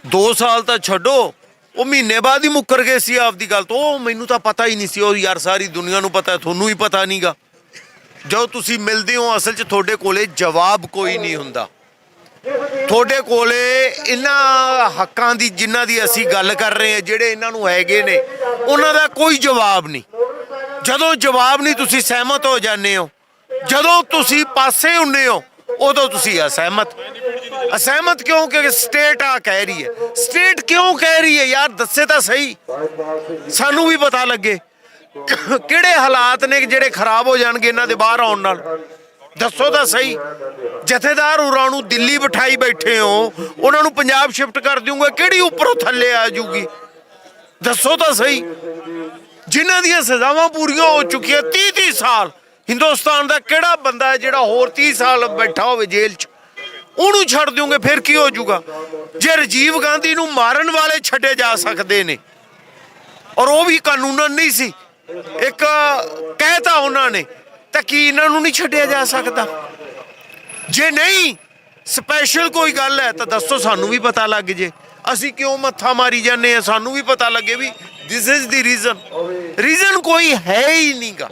2 ਸਾਲ ਤਾਂ ਛੱਡੋ, ਉਹ ਮਹੀਨੇ ਬਾਅਦ ਹੀ ਮੁੱਕਰ ਗਏ ਸੀ ਆਪਦੀ ਗੱਲ ਤੋਂ। ਉਹ ਮੈਨੂੰ ਤਾਂ ਪਤਾ ਹੀ ਨਹੀਂ ਸੀ, ਉਹ ਯਾਰ ਸਾਰੀ ਦੁਨੀਆ ਨੂੰ ਪਤਾ, ਤੁਹਾਨੂੰ ਹੀ ਪਤਾ ਨਹੀਂਗਾ। ਜਦੋਂ ਤੁਸੀਂ ਮਿਲਦੇ ਹੋ ਅਸਲ 'ਚ ਤੁਹਾਡੇ ਕੋਲੇ ਜਵਾਬ ਕੋਈ ਨਹੀਂ ਹੁੰਦਾ। ਤੁਹਾਡੇ ਕੋਲੇ ਇਹਨਾਂ ਹੱਕਾਂ ਦੀ ਜਿਨ੍ਹਾਂ ਦੀ ਅਸੀਂ ਗੱਲ ਕਰ ਰਹੇ ਹਾਂ, ਜਿਹੜੇ ਇਹਨਾਂ ਨੂੰ ਹੈਗੇ ਨੇ, ਉਹਨਾਂ ਦਾ ਕੋਈ ਜਵਾਬ ਨਹੀਂ। ਜਦੋਂ ਜਵਾਬ ਨਹੀਂ ਤੁਸੀਂ ਸਹਿਮਤ ਹੋ ਜਾਂਦੇ ਹੋ, ਜਦੋਂ ਤੁਸੀਂ ਪਾਸੇ ਹੁੰਦੇ ਹੋ ਉਦੋਂ ਤੁਸੀਂ ਅਸਹਿਮਤ ਕਿਉਂ? ਕਿਉਂਕਿ ਸਟੇਟ ਆ ਕਹਿ ਰਹੀ ਹੈ। ਸਟੇਟ ਕਿਉਂ ਕਹਿ ਰਹੀ ਹੈ ਯਾਰ, ਦੱਸੇ ਤਾਂ ਸਹੀ, ਸਾਨੂੰ ਵੀ ਪਤਾ ਲੱਗੇ ਕਿਹੜੇ ਹਾਲਾਤ ਨੇ ਜਿਹੜੇ ਖਰਾਬ ਹੋ ਜਾਣਗੇ ਇਹਨਾਂ ਦੇ ਬਾਹਰ ਆਉਣ ਨਾਲ। ਦੱਸੋ ਤਾਂ ਸਹੀ। ਜਥੇਦਾਰ ਹੋਰਾਂ ਨੂੰ ਦਿੱਲੀ ਬਿਠਾਈ ਬੈਠੇ ਹੋ, ਉਹਨਾਂ ਨੂੰ ਪੰਜਾਬ ਸ਼ਿਫਟ ਕਰ ਦਿਓਗੇ, ਕਿਹੜੀ ਉੱਪਰੋਂ ਥੱਲੇ ਆ ਜੂਗੀ? ਦੱਸੋ ਤਾਂ ਸਹੀ। ਜਿਨ੍ਹਾਂ ਦੀਆਂ ਸਜ਼ਾਵਾਂ ਪੂਰੀਆਂ ਹੋ ਚੁੱਕੀਆਂ 30 ਸਾਲ, ਹਿੰਦੁਸਤਾਨ ਦਾ ਕਿਹੜਾ ਬੰਦਾ ਹੈ ਜਿਹੜਾ ਹੋਰ 30 ਸਾਲ ਬੈਠਾ ਹੋਵੇ ਜੇਲ੍ਹ 'ਚ? ਉਹਨੂੰ ਛੱਡ ਦਿਓਗੇ ਫਿਰ ਕੀ ਹੋ ਜੂਗਾ? ਜੇ ਰਾਜੀਵ ਗਾਂਧੀ ਨੂੰ ਮਾਰਨ ਵਾਲੇ ਛੱਡੇ ਜਾ ਸਕਦੇ ਨੇ ਔਰ ਉਹ ਵੀ ਕਾਨੂੰਨ ਨਹੀਂ ਸੀ, ਇੱਕ ਕਹਿਤਾ ਉਹਨਾਂ ਨੇ, ਤਾਂ ਕੀ ਇਹਨਾਂ ਨੂੰ ਨਹੀਂ ਛੱਡਿਆ ਜਾ ਸਕਦਾ? ਜੇ ਨਹੀਂ ਸਪੈਸ਼ਲ ਕੋਈ ਗੱਲ ਹੈ ਤਾਂ ਦੱਸੋ, ਸਾਨੂੰ ਵੀ ਪਤਾ ਲੱਗ ਜੇ। ਅਸੀਂ ਕਿਉਂ ਮੱਥਾ ਮਾਰੀ ਜਾਂਦੇ ਆ? ਸਾਨੂੰ ਵੀ ਪਤਾ ਲੱਗੇ ਵੀ ਦਿਸ ਇਜ਼ ਦੀ ਰੀਜ਼ਨ ਕੋਈ ਹੈ ਹੀ ਨਹੀਂਗਾ।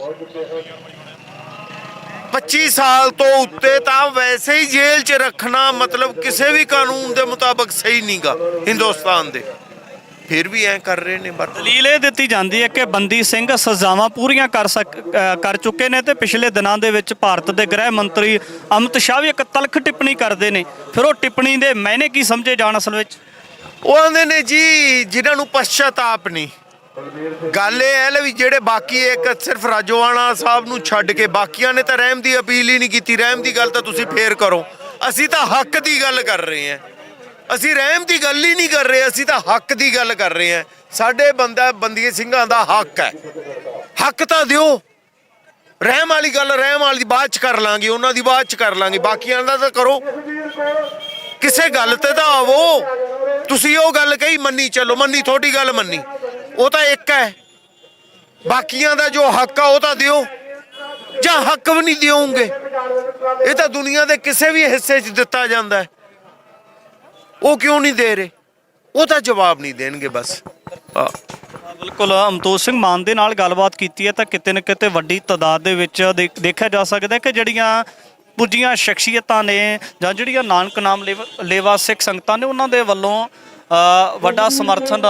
25 ਸਾਲ ਤੋਂ ਉੱਤੇ ਤਾਂ ਵੈਸੇ ਹੀ ਜੇਲ੍ਹ 'ਚ ਰੱਖਣਾ ਮਤਲਬ ਕਿਸੇ ਵੀ ਕਾਨੂੰਨ ਦੇ ਮੁਤਾਬਕ ਸਹੀ ਨਹੀਂਗਾ ਹਿੰਦੁਸਤਾਨ ਦੇ, ਫਿਰ ਵੀ ਐ ਕਰ ਰਹੇ ਨੇ। ਦਲੀਲ ਇਹ ਦਿੱਤੀ ਜਾਂਦੀ ਹੈ ਕਿ ਬੰਦੀ ਸਿੰਘ ਸਜ਼ਾਵਾਂ ਪੂਰੀਆਂ ਕਰ ਚੁੱਕੇ ਨੇ ਤੇ ਪਿਛਲੇ ਦਿਨਾਂ ਦੇ ਵਿੱਚ ਭਾਰਤ ਦੇ ਗ੍ਰਹਿ ਮੰਤਰੀ ਅਮਿਤ ਸ਼ਾਹ ਵੀ ਇੱਕ ਤਲਖ ਟਿੱਪਣੀ ਕਰਦੇ ਨੇ। ਫਿਰ ਉਹ ਟਿੱਪਣੀ ਦੇ ਮਾਇਨੇ ਕੀ ਸਮਝੇ ਜਾਣ ਅਸਲ ਵਿੱਚ? ਉਹ ਆਂਦੇ ਨੇ ਜੀ ਜਿਨ੍ਹਾਂ ਨੂੰ ਪਛਤਾਪ ਨਹੀਂ। ਗੱਲ ਇਹ ਹੈ ਵੀ ਜਿਹੜੇ ਬਾਕੀ ਇੱਕ ਸਿਰਫ ਰਾਜੋਆਣਾ ਸਾਹਿਬ ਨੂੰ ਛੱਡ ਕੇ ਬਾਕੀਆਂ ਨੇ ਤਾਂ ਰਹਿਮ ਦੀ ਅਪੀਲ ਹੀ ਨਹੀਂ ਕੀਤੀ। ਰਹਿਮ ਦੀ ਗੱਲ ਤਾਂ ਤੁਸੀਂ ਫੇਰ ਕਰੋ, ਅਸੀਂ ਤਾਂ ਹੱਕ ਦੀ ਗੱਲ ਕਰ ਰਹੇ ਹਾਂ। ਅਸੀਂ ਰਹਿਮ ਦੀ ਗੱਲ ਹੀ ਨਹੀਂ ਕਰ ਰਹੇ, ਅਸੀਂ ਤਾਂ ਹੱਕ ਦੀ ਗੱਲ ਕਰ ਰਹੇ ਹਾਂ। ਸਾਡੇ ਬੰਦੀ ਸਿੰਘਾਂ ਦਾ ਹੱਕ ਹੈ, ਹੱਕ ਤਾਂ ਦਿਓ। ਰਹਿਮ ਵਾਲੀ ਗੱਲ ਰਹਿਮ ਵਾਲੀ ਬਾਅਦ 'ਚ ਕਰ ਲਾਂਗੇ, ਉਹਨਾਂ ਦੀ ਬਾਅਦ 'ਚ ਕਰ ਲਾਂਗੇ, ਬਾਕੀਆਂ ਦਾ ਤਾਂ ਕਰੋ। ਕਿਸੇ ਗੱਲ ਤੇ ਤਾਂ ਆਵੋ। ਤੁਸੀਂ ਉਹ ਗੱਲ ਕਹੀ ਮੰਨੀ ਚਲੋ, ਮੰਨੀ ਤੁਹਾਡੀ ਗੱਲ ਮੰਨੀ, ਉਹ ਤਾਂ ਇੱਕ ਹੈ। ਬਾਕੀਆਂ ਦਾ ਜੋ ਹੱਕ ਆ ਉਹ ਤਾਂ ਦਿਓ, ਜਾਂ ਹੱਕ ਵੀ ਨਹੀਂ ਦਿਓਗੇ। ਇਹ ਤਾਂ ਦੁਨੀਆ ਦੇ ਕਿਸੇ ਵੀ ਹਿੱਸੇ 'ਚ ਦਿੱਤਾ ਜਾਂਦਾ ਹੈ, ਉਹ ਕਿਉਂ ਨਹੀਂ ਦੇ ਰਹੇ? ਉਹਦਾ ਜਵਾਬ ਨਹੀਂ ਦੇਣਗੇ ਬਸ। ਬਿਲਕੁਲ ਅਮਤੋਜ ਸਿੰਘ ਮਾਨ ਦੇ ਨਾਲ ਗੱਲਬਾਤ ਕੀਤੀ ਹੈ ਤਾਂ ਕਿਤੇ ਨਾ ਕਿਤੇ ਵੱਡੀ ਤਾਦਾਦ ਦੇ ਵਿੱਚ ਦੇਖਿਆ ਜਾ ਸਕਦਾ ਕਿ ਜਿਹੜੀਆਂ ਪੁੱਜੀਆਂ ਸ਼ਖਸੀਅਤਾਂ ਨੇ ਜਾਂ ਜਿਹੜੀਆਂ ਨਾਨਕ ਨਾਮ ਲੇਵਾ ਸਿੱਖ ਸੰਗਤਾਂ ਨੇ ਉਹਨਾਂ ਦੇ ਵੱਲੋਂ ਵੱਡਾ ਸਮਰਥਨ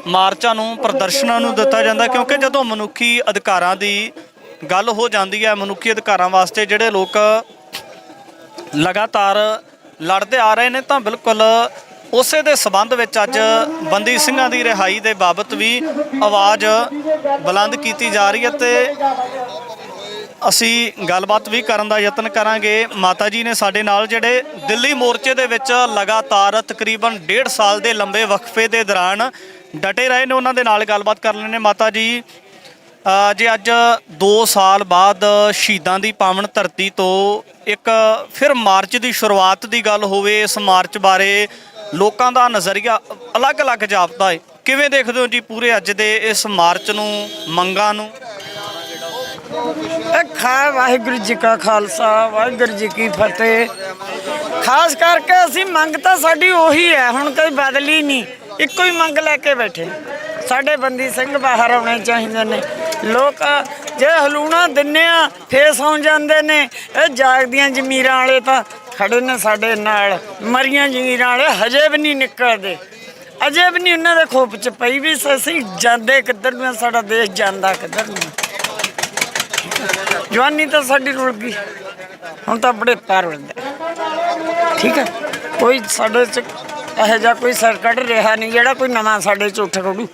ਮਾਰਚਾਂ ਨੂੰ ਪ੍ਰਦਰਸ਼ਨਾਂ ਨੂੰ ਦਿੱਤਾ ਜਾਂਦਾ, ਕਿਉਂਕਿ ਜਦੋਂ ਮਨੁੱਖੀ ਅਧਿਕਾਰਾਂ ਦੀ ਗੱਲ ਹੋ ਜਾਂਦੀ ਹੈ, ਮਨੁੱਖੀ ਅਧਿਕਾਰਾਂ ਵਾਸਤੇ ਜਿਹੜੇ ਲੋਕ ਲਗਾਤਾਰ ਲੜਦੇ ਆ ਰਹੇ ਨੇ ਤਾਂ ਬਿਲਕੁਲ ਉਸੇ ਦੇ ਸਬੰਧ ਵਿੱਚ ਅੱਜ ਬੰਦੀ ਸਿੰਘਾਂ ਦੀ ਰਿਹਾਈ ਦੇ ਬਾਬਤ ਵੀ ਆਵਾਜ਼ ਬੁਲੰਦ ਕੀਤੀ ਜਾ ਰਹੀ ਹੈ ਤੇ ਅਸੀਂ ਗੱਲਬਾਤ ਵੀ ਕਰਨ ਦਾ ਯਤਨ ਕਰਾਂਗੇ। ਮਾਤਾ ਜੀ ਨੇ ਸਾਡੇ ਨਾਲ ਜਿਹੜੇ ਦਿੱਲੀ ਮੋਰਚੇ ਦੇ ਵਿੱਚ ਲਗਾਤਾਰ ਤਕਰੀਬਨ 1.5 ਸਾਲ ਦੇ ਲੰਬੇ ਵਕਫੇ ਦੇ ਦੌਰਾਨ ਡਟੇ ਰਹੇ ਨੇ, ਉਹਨਾਂ ਦੇ ਨਾਲ ਗੱਲਬਾਤ ਕਰ ਲੈਣੇ। ਮਾਤਾ ਜੀ, ਜੇ ਅੱਜ 2 ਸਾਲ ਬਾਅਦ ਸ਼ਹੀਦਾਂ ਦੀ ਪਾਵਨ ਧਰਤੀ ਤੋਂ ਇੱਕ ਫਿਰ ਮਾਰਚ ਦੀ ਸ਼ੁਰੂਆਤ ਦੀ ਗੱਲ ਹੋਵੇ, ਇਸ ਮਾਰਚ ਬਾਰੇ ਲੋਕਾਂ ਦਾ ਨਜ਼ਰੀਆ ਅਲੱਗ-ਅਲੱਗ ਜਾਪਦਾ ਹੈ, ਕਿਵੇਂ ਦੇਖਦੇ ਹੋ ਜੀ ਪੂਰੇ ਅੱਜ ਦੇ ਇਸ ਮਾਰਚ ਨੂੰ, ਮੰਗਾਂ ਨੂੰ? ਵਾਹਿਗੁਰੂ ਜੀ ਕਾ ਖਾਲਸਾ, ਵਾਹਿਗੁਰੂ ਜੀ ਕੀ ਫਤਿਹ। ਖਾਸ ਕਰਕੇ ਅਸੀਂ ਮੰਗ ਤਾਂ ਸਾਡੀ ਉਹੀ ਹੈ, ਹੁਣ ਕੋਈ ਬਦਲੀ ਨਹੀਂ, ਇੱਕੋ ਹੀ ਮੰਗ ਲੈ ਕੇ ਬੈਠੇ। ਸਾਡੇ ਬੰਦੀ ਸਿੰਘ ਬਾਹਰ ਆਉਣੇ ਚਾਹੀਦੇ ਨੇ। ਲੋਕ ਜੇ ਹਲੂਣਾ ਦਿੰਨੇ ਆ ਫੇਰ ਸੌਂ ਜਾਂਦੇ ਨੇ। ਇਹ ਜਾਗਦੀਆਂ ਜ਼ਮੀਰਾਂ ਵਾਲੇ ਤਾਂ ਖੜੇ ਨੇ ਸਾਡੇ ਨਾਲ, ਮਰੀਆਂ ਜ਼ਮੀਰਾਂ ਵਾਲੇ ਹਜੇ ਵੀ ਨਹੀਂ ਨਿਕਲਦੇ, ਅਜੇ ਵੀ ਨਹੀਂ ਉਹਨਾਂ ਦੇ ਖੋਪ 'ਚ ਪਈ ਵੀ ਅਸੀਂ ਜਾਂਦੇ ਕਿੱਧਰ ਨੂੰ, ਸਾਡਾ ਦੇਸ਼ ਜਾਂਦਾ ਕਿੱਧਰ ਨੂੰ। ਜਵਾਨੀ ਤਾਂ ਸਾਡੀ ਰੁਲ ਗਈ, ਹੁਣ ਤਾਂ ਬੜੇ ਪੈਰ ਰੁਲਦੇ। ਠੀਕ ਹੈ, ਕੋਈ ਸਾਡੇ 'ਚ ਇਹੋ ਜਿਹਾ ਕੋਈ ਸਰਕਟ ਰਿਹਾ ਨਹੀਂ ਜਿਹੜਾ ਕੋਈ ਨਵਾਂ ਸਾਡੇ 'ਚ ਉੱਠ ਖੜੂ।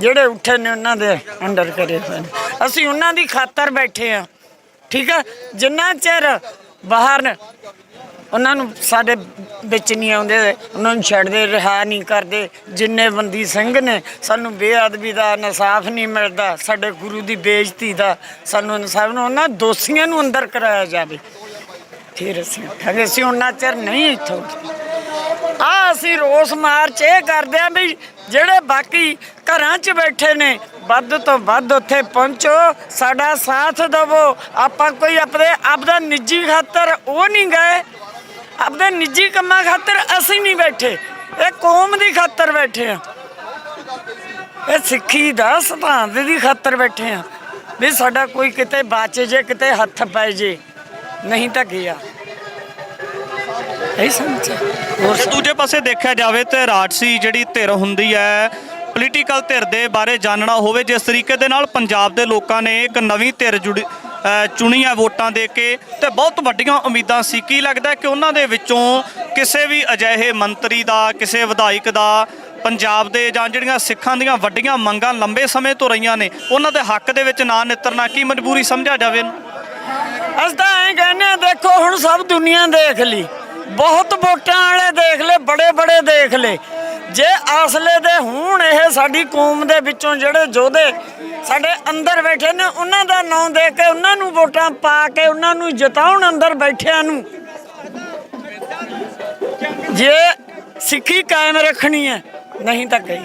ਜਿਹੜੇ ਉੱਠੇ ਨੇ ਉਹਨਾਂ ਦੇ ਅੰਡਰ ਕਰੇ ਹੋਏ ਨੇ, ਅਸੀਂ ਉਹਨਾਂ ਦੀ ਖਾਤਰ ਬੈਠੇ ਹਾਂ। ਠੀਕ ਹੈ, ਜਿੰਨਾ ਚਿਰ ਬਾਹਰ ਉਹਨਾਂ ਨੂੰ ਸਾਡੇ ਵਿੱਚ ਨਹੀਂ ਆਉਂਦੇ, ਉਹਨਾਂ ਨੂੰ ਛੱਡਦੇ, ਰਿਹਾ ਨਹੀਂ ਕਰਦੇ। ਜਿੰਨੇ ਬੰਦੀ ਸਿੰਘ ਨੇ, ਸਾਨੂੰ ਬੇਅਦਬੀ ਦਾ ਇਨਸਾਫ ਨਹੀਂ ਮਿਲਦਾ, ਸਾਡੇ ਗੁਰੂ ਦੀ ਬੇਇੱਜ਼ਤੀ ਦਾ ਸਾਨੂੰ ਇਨਸਾਫ ਨੂੰ, ਉਹਨਾਂ ਦੋਸ਼ੀਆਂ ਨੂੰ ਅੰਦਰ ਕਰਾਇਆ ਜਾਵੇ, ਫਿਰ ਅਸੀਂ ਉੱਠਾਂਗੇ। ਅਸੀਂ ਉਹਨਾਂ ਚਿਰ ਨਹੀਂ ਇੱਥੋਂ ਅਸੀਂ ਰੋਸ ਮਾਰਚ ਇਹ ਕਰਦੇ ਹਾਂ ਵੀ ਜਿਹੜੇ ਬਾਕੀ ਘਰਾਂ 'ਚ ਬੈਠੇ ਨੇ ਵੱਧ ਤੋਂ ਵੱਧ ਉੱਥੇ ਪਹੁੰਚੋ, ਸਾਡਾ ਸਾਥ ਦੇਵੋ। ਆਪਾਂ ਕੋਈ ਆਪਦਾ ਨਿੱਜੀ ਖਾਤਰ ਉਹ ਨਹੀਂ ਗਏ, ਆਪਦੇ ਨਿੱਜੀ ਕੰਮਾਂ ਖਾਤਰ ਅਸੀਂ ਨਹੀਂ ਬੈਠੇ, ਇਹ ਕੌਮ ਦੀ ਖਾਤਰ ਬੈਠੇ ਆ, ਇਹ ਸਿੱਖੀ ਦਾ ਸਿਧਾਂਤ ਦੀ ਖਾਤਰ ਬੈਠੇ ਆ ਵੀ ਸਾਡਾ ਕੋਈ ਕਿਤੇ ਬਚ ਜੇ, ਕਿਤੇ ਹੱਥ ਪੈ ਜੇ, ਨਹੀਂ ਤਾਂ ਗਿਆ। ਇਹ ਸਮਝ। ਹੋਰ ਦੂਜੇ ਪਾਸੇ ਦੇਖਿਆ ਜਾਵੇ ਤੇ ਰਾਜਸੀ ਜਿਹੜੀ ਧਿਰ ਹੁੰਦੀ ਹੈ, ਪੋਲੀਟੀਕਲ ਧਿਰ ਦੇ ਬਾਰੇ ਜਾਣਨਾ ਹੋਵੇ, ਜਿਸ ਤਰੀਕੇ ਦੇ ਨਾਲ ਪੰਜਾਬ ਦੇ ਲੋਕਾਂ ਨੇ ਇੱਕ ਨਵੀਂ ਧਿਰ ਚੁਣੀ ਹੈ ਵੋਟਾਂ ਦੇ ਕੇ ਤੇ ਬਹੁਤ ਵੱਡੀਆਂ ਉਮੀਦਾਂ ਸੀ। ਕੀ ਲੱਗਦਾ ਕਿ ਉਹਨਾਂ ਦੇ ਵਿੱਚੋਂ ਕਿਸੇ ਵੀ ਅਜਿਹੇ ਮੰਤਰੀ ਦਾ, ਕਿਸੇ ਵਿਧਾਇਕ ਦਾ ਪੰਜਾਬ ਦੇ ਜਾਂ ਜਿਹੜੀਆਂ ਸਿੱਖਾਂ ਦੀਆਂ ਵੱਡੀਆਂ ਮੰਗਾਂ ਲੰਬੇ ਸਮੇਂ ਤੋਂ ਰਹੀਆਂ ਨੇ, ਉਹਨਾਂ ਦੇ ਹੱਕ ਦੇ ਵਿੱਚ ਨਾ ਨਿੱਤਰਨਾ ਕੀ ਮਜਬੂਰੀ ਸਮਝਿਆ ਜਾਵੇ? ਅਸੀਂ ਤਾਂ ਐਂ ਕਹਿੰਦੇ, ਦੇਖੋ ਹੁਣ ਸਭ ਦੁਨੀਆ ਦੇਖ ਲਈ, ਬਹੁਤ ਵੋਟਾਂ ਵਾਲੇ ਦੇਖ ਲਏ, ਬੜੇ ਬੜੇ ਦੇਖ ਲਏ। ਜੇ ਆਸਲੇ ਦੇ ਹੋਣ ਇਹ ਸਾਡੀ ਕੌਮ ਦੇ ਵਿੱਚੋਂ ਜਿਹੜੇ ਯੋਧੇ ਸਾਡੇ ਅੰਦਰ ਬੈਠੇ ਨੇ, ਉਹਨਾਂ ਦਾ ਨਾਂ ਦੇ ਕੇ, ਉਹਨਾਂ ਨੂੰ ਵੋਟਾਂ ਪਾ ਕੇ ਉਹਨਾਂ ਨੂੰ ਜਿਤਾਉਣ ਅੰਦਰ ਬੈਠਿਆਂ ਨੂੰ। ਜੇ ਸਿੱਖੀ ਕਾਇਮ ਰੱਖਣੀ ਹੈ, ਨਹੀਂ ਤਾਂ ਕਹੀ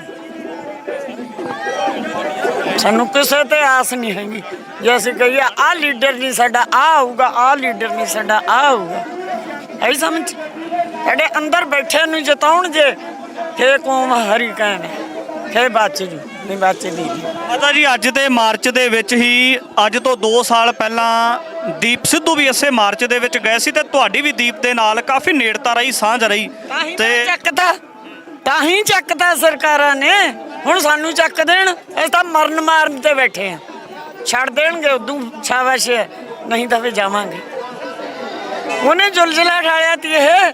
ਸਾਨੂੰ ਕਿਸੇ ਤੇ ਆਸ ਨਹੀਂ ਹੈਗੀ। ਜੇ ਅਸੀਂ ਕਹੀਏ ਆਹ ਲੀਡਰ ਨਹੀਂ ਸਾਡਾ, ਆਹ ਆਊਗਾ, ਆਹ ਲੀਡਰ ਨਹੀਂ ਸਾਡਾ, ਆਹ ਆਊਗਾ, ਇਹ ਸਮਝ। ਸਾਡੇ ਅੰਦਰ ਬੈਠਿਆਂ ਨੂੰ ਜਿਤਾਉਣ ਜੇ, ਫੇਰ ਕੌਮ ਹਰੀ ਕਹਿਣ, ਫੇਰ ਬਚ ਜੂ, ਨਹੀਂ ਬਚਦੀ। ਮਾਤਾ ਜੀ, ਅੱਜ ਦੇ ਮਾਰਚ ਦੇ ਵਿੱਚ ਹੀ, ਅੱਜ ਤੋਂ 2 ਸਾਲ ਪਹਿਲਾਂ ਦੀਪ ਸਿੱਧੂ ਵੀ ਇਸੇ ਮਾਰਚ ਦੇ ਵਿੱਚ ਗਏ ਸੀ ਤੇ ਤੁਹਾਡੀ ਵੀ ਦੀਪ ਦੇ ਨਾਲ ਕਾਫੀ ਨੇੜਤਾ ਰਹੀ, ਸਾਂਝ ਰਹੀ ਤੇ ਤਾਂ ਹੀ ਚੱਕਦਾ ਸਰਕਾਰਾਂ ਨੇ। ਹੁਣ ਸਾਨੂੰ ਚੱਕ ਦੇਣ, ਅਸੀਂ ਤਾਂ ਮਰਨ ਮਾਰਨ ਤੇ ਬੈਠੇ ਆ। ਛੱਡ ਦੇਣਗੇ ਉਦੋਂ ਸ਼ਾਬਾਸ਼, ਨਹੀਂ ਤਾਂ ਫੇਰ ਜਾਵਾਂਗੇ। ਉਹਨੇ ਜੁਲਜਲਾ ਠਾਲਿਆ ਤੀ, ਇਹ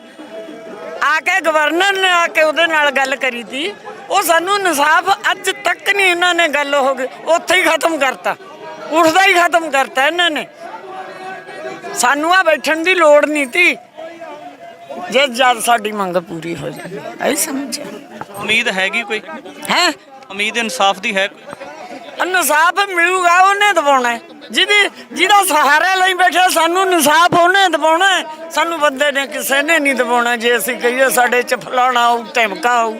ਆ ਕੇ ਗਵਰਨਰ ਨੇ ਆ ਕੇ ਉਹਦੇ ਨਾਲ ਗੱਲ ਕਰੀ ਤੀ, ਉਹ ਸਾਨੂੰ ਇਨਸਾਫ ਅੱਜ ਤੱਕ ਨਹੀਂ ਇਹਨਾਂ ਨੇ ਗੱਲ ਹੋ ਗਈ, ਉੱਥੇ ਹੀ ਖਤਮ ਕਰਤਾ, ਉੱਠਦਾ ਹੀ ਖਤਮ ਕਰਤਾ ਇਹਨਾਂ ਨੇ। ਸਾਨੂੰ ਆ ਬੈਠਣ ਦੀ ਲੋੜ ਨਹੀਂ ਤੀ ਜੇ ਜਦ ਸਾਡੀ ਮੰਗ ਪੂਰੀ ਹੋ ਜਾਵੇ। ਇਹ ਸਮਝ। ਉਮੀਦ ਹੈਗੀ ਕੋਈ ਹੈ? ਉਮੀਦ ਇਨਸਾਫ ਦੀ ਹੈ? ਇਨਸਾਫ ਮਿਲੂਗਾ, ਉਹਨੇ ਦਵਾਉਣਾ, ਜਿਹਦਾ ਸਹਾਰਾ ਲਈ ਬੈਠਾ, ਸਾਨੂੰ ਇਨਸਾਫ ਉਹਨੇ ਦਵਾਉਣਾ, ਸਾਨੂੰ ਬੰਦੇ ਨੇ ਕਿਸੇ ਨੇ ਨਹੀਂ ਦਵਾਉਣਾ। ਜੇ ਅਸੀਂ ਕਹੀਏ ਸਾਡੇ 'ਚ ਫਲਾਣਾ ਆਊ, ਧਮਕਾ ਆਊ,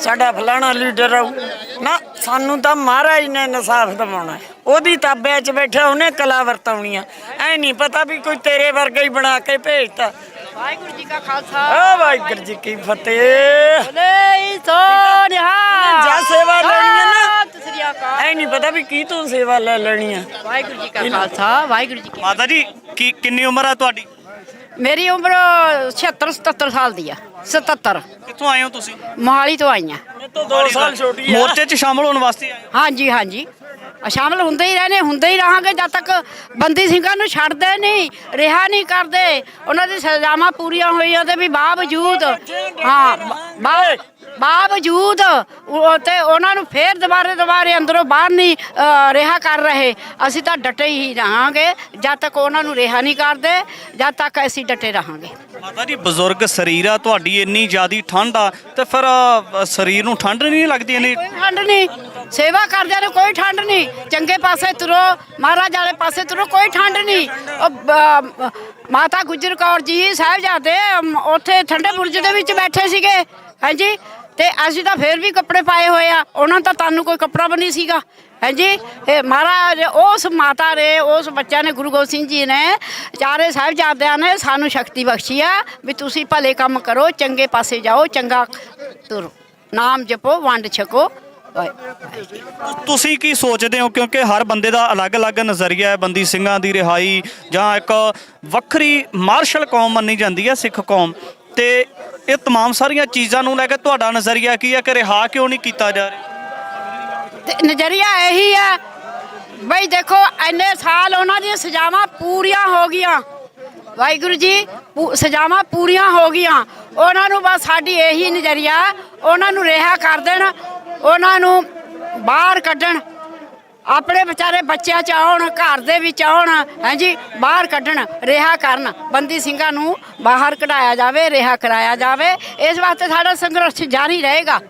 ਸਾਡਾ ਫਲਾਣਾ ਲੀਡਰ ਆਊ, ਨਾ, ਸਾਨੂੰ ਤਾਂ ਮਹਾਰਾਜ ਨੇ ਇਨਸਾਫ ਦਵਾਉਣਾ। ਉਹਦੀ ਤਾਬੇ 'ਚ ਬੈਠਾ, ਉਹਨੇ ਕਲਾ ਵਰਤਾਉਣੀ ਆ। ਐ ਨਹੀਂ ਪਤਾ ਵੀ ਕੋਈ ਤੇਰੇ ਵਰਗਾ ਹੀ ਬਣਾ ਕੇ ਭੇਜਤਾ, ਵਾਹਿਗੁਰੂ ਜੀ ਕਾ ਖਾਲਸਾ ਆ ਵਾਹਿਗੁਰੂ ਜੀ ਕੀ ਫਤਿਹ। ਬੋਲੇ ਸੋ ਨਿਹਾਲ। ਜਾਂ ਸੇਵਾ ਲੈਣੀ ਹੈ ਨਾ, ਸਤਿ ਸ੍ਰੀ ਅਕਾਲ। ਐ ਨਹੀਂ ਪਤਾ ਵੀ ਕੀ ਤੂੰ ਸੇਵਾ ਲੈ ਲੈਣੀ ਆ। ਵਾਹਿਗੁਰੂ ਜੀ ਕਾ ਖਾਲਸਾ ਵਾਹਿਗੁਰੂ ਜੀ ਕੀ ਮਾਤਾ ਜੀ ਕਿੰਨੀ ਉਮਰ ਆ ਤੁਹਾਡੀ? ਮੇਰੀ ਉਮਰ 76 77 ਸਾਲ ਦੀ ਆ। 77 ਕਿੱਥੋਂ ਆਏ ਹੋ ਤੁਸੀਂ? ਮੋਹਾਲੀ ਤੋਂ ਆਈਆਂ। ਇਹ ਤੋਂ 2 ਸਾਲ ਛੋਟੀ ਆ। ਮੋਰਚੇ 'ਚ ਸ਼ਾਮਲ ਹੋਣ ਵਾਸਤੇ ਆਏ ਹੋ? ਹਾਂਜੀ ਹਾਂਜੀ ਸ਼ਾਮਲ ਹੁੰਦੇ ਹੀ ਰਹਨੇ, ਹੁੰਦੇ ਹੀ ਰਹਾਂਗੇ ਜਦ ਤੱਕ ਬੰਦੀ ਸਿੰਘਾਂ ਨੂੰ ਛੱਡਦੇ ਨਹੀਂ, ਰਿਹਾ ਨਹੀਂ ਕਰਦੇ। ਉਹਨਾਂ ਦੀ ਸਜ਼ਾਵਾਂ ਪੂਰੀਆਂ ਹੋਈਆਂ ਤੇ ਵੀ ਬਾਵਜੂਦ ਬਾਵਜੂਦ ਤੇ ਉਹਨਾਂ ਨੂੰ ਫੇਰ ਦੁਬਾਰੇ ਅੰਦਰੋਂ ਬਾਹਰ ਨਹੀਂ ਰਿਹਾ ਕਰ ਰਹੇ। ਅਸੀਂ ਤਾਂ ਡਟੇ ਹੀ ਰਹਾਂਗੇ ਜਦ ਤੱਕ ਉਹਨਾਂ ਨੂੰ ਰਿਹਾ ਨਹੀਂ ਕਰਦੇ, ਜਦ ਤੱਕ ਅਸੀਂ ਡਟੇ ਰਹਾਂਗੇ। ਮਾਤਾ ਜੀ ਬਜ਼ੁਰਗ ਸਰੀਰ ਆ ਤੁਹਾਡੀ, ਇੰਨੀ ਜ਼ਿਆਦੀ ਠੰਡ ਆ ਤੇ ਫਿਰ ਸਰੀਰ ਨੂੰ ਠੰਡ ਨਹੀਂ ਲੱਗਦੀ ਇੰਨੀ? ਕੋਈ ਠੰਡ ਨਹੀਂ, ਸੇਵਾ ਕਰਦਿਆਂ ਨੂੰ ਕੋਈ ਠੰਡ ਨਹੀਂ। ਚੰਗੇ ਪਾਸੇ ਤੁਰੋ, ਮਹਾਰਾਜ ਵਾਲੇ ਪਾਸੇ ਤੁਰੋ, ਕੋਈ ਠੰਡ ਨਹੀਂ। ਉਹ ਮਾਤਾ ਗੁਜਰ ਕੌਰ ਜੀ ਸਾਹਿਬਜ਼ਾਦੇ ਉੱਥੇ ਠੰਡੇ ਬੁਰਜ ਦੇ ਵਿੱਚ ਬੈਠੇ ਸੀਗੇ, ਹਾਂਜੀ, ਤੇ ਅਸੀਂ ਤਾਂ ਫੇਰ ਵੀ ਕੱਪੜੇ ਪਾਏ ਹੋਏ ਆ। ਉਹਨਾਂ ਤਾਂ ਤੁਹਾਨੂੰ ਕੋਈ ਕੱਪੜਾ ਵੀ ਨਹੀਂ ਸੀਗਾ, ਹਾਂਜੀ। ਇਹ ਮਹਾਰਾਜ ਉਸ ਮਾਤਾ ਨੇ, ਉਸ ਬੱਚਿਆਂ ਨੇ, ਗੁਰੂ ਗੋਬਿੰਦ ਸਿੰਘ ਜੀ ਨੇ, ਚਾਰੇ ਸਾਹਿਬਜ਼ਾਦਿਆਂ ਨੇ ਸਾਨੂੰ ਸ਼ਕਤੀ ਬਖਸ਼ੀ ਆ ਵੀ ਤੁਸੀਂ ਭਲੇ ਕੰਮ ਕਰੋ, ਚੰਗੇ ਪਾਸੇ ਜਾਓ, ਚੰਗਾ ਤੁਰੋ, ਨਾਮ ਜਪੋ, ਵੰਡ ਛਕੋ। ਤੁਸੀਂ ਕੀ ਸੋਚਦੇ ਹੋ? ਕਿਉਂਕਿ ਹਰ ਬੰਦੇ ਦਾ ਅਲੱਗ-ਅਲੱਗ ਨਜ਼ਰੀਆ ਹੈ ਬੰਦੀ ਸਿੰਘਾਂ ਦੀ ਰਿਹਾਈ ਜਾਂ ਇੱਕ ਵੱਖਰੀ ਮਾਰਸ਼ਲ ਕੌਮ ਮੰਨੀ ਜਾਂਦੀ ਹੈ ਸਿੱਖ ਕੌਮ, ਤੇ ਇਹ तमाम ਸਾਰੀਆਂ ਚੀਜ਼ਾਂ ਨੂੰ ਲੈ ਕੇ ਤੁਹਾਡਾ ਨਜ਼ਰੀਆ ਕੀ ਹੈ ਕਿ ਰਿਹਾ ਕਿਉਂ ਨਹੀਂ ਕੀਤਾ ਜਾ ਰਿਹਾ? ਤੇ ਨਜ਼ਰੀਆ ਇਹੀ ਆ ਬਈ ਦੇਖੋ ਇੰਨੇ ਸਾਲ ਉਹਨਾਂ ਦੀਆਂ ਸਜ਼ਾਵਾਂ ਪੂਰੀਆਂ ਹੋ ਗਈਆਂ, ਵਾਹਿਗੁਰੂ ਜੀ ਸਜ਼ਾਵਾਂ ਪੂਰੀਆਂ ਹੋ ਗਈਆਂ। ਉਹਨਾਂ ਨੂੰ ਬਸ ਸਾਡੀ ਇਹੀ ਨਜ਼ਰੀਆ, ਉਹਨਾਂ ਨੂੰ ਰਿਹਾ ਕਰ ਦੇਣ, ਉਹਨਾਂ ਨੂੰ ਬਾਹਰ ਕੱਢਣ, ਆਪਣੇ ਵਿਚਾਰੇ ਬੱਚਿਆਂ 'ਚ ਆਉਣ, ਘਰ ਦੇ ਵਿੱਚ ਆਉਣ, ਹਾਂਜੀ, ਬਾਹਰ ਕੱਢਣ, ਰਿਹਾ ਕਰਨ। ਬੰਦੀ ਸਿੰਘਾਂ ਨੂੰ ਬਾਹਰ ਕਢਾਇਆ ਜਾਵੇ, ਰਿਹਾ ਕਰਾਇਆ ਜਾਵੇ। ਇਸ ਵਾਸਤੇ ਸਾਡਾ ਸੰਘਰਸ਼ ਜਾਰੀ ਰਹੇਗਾ।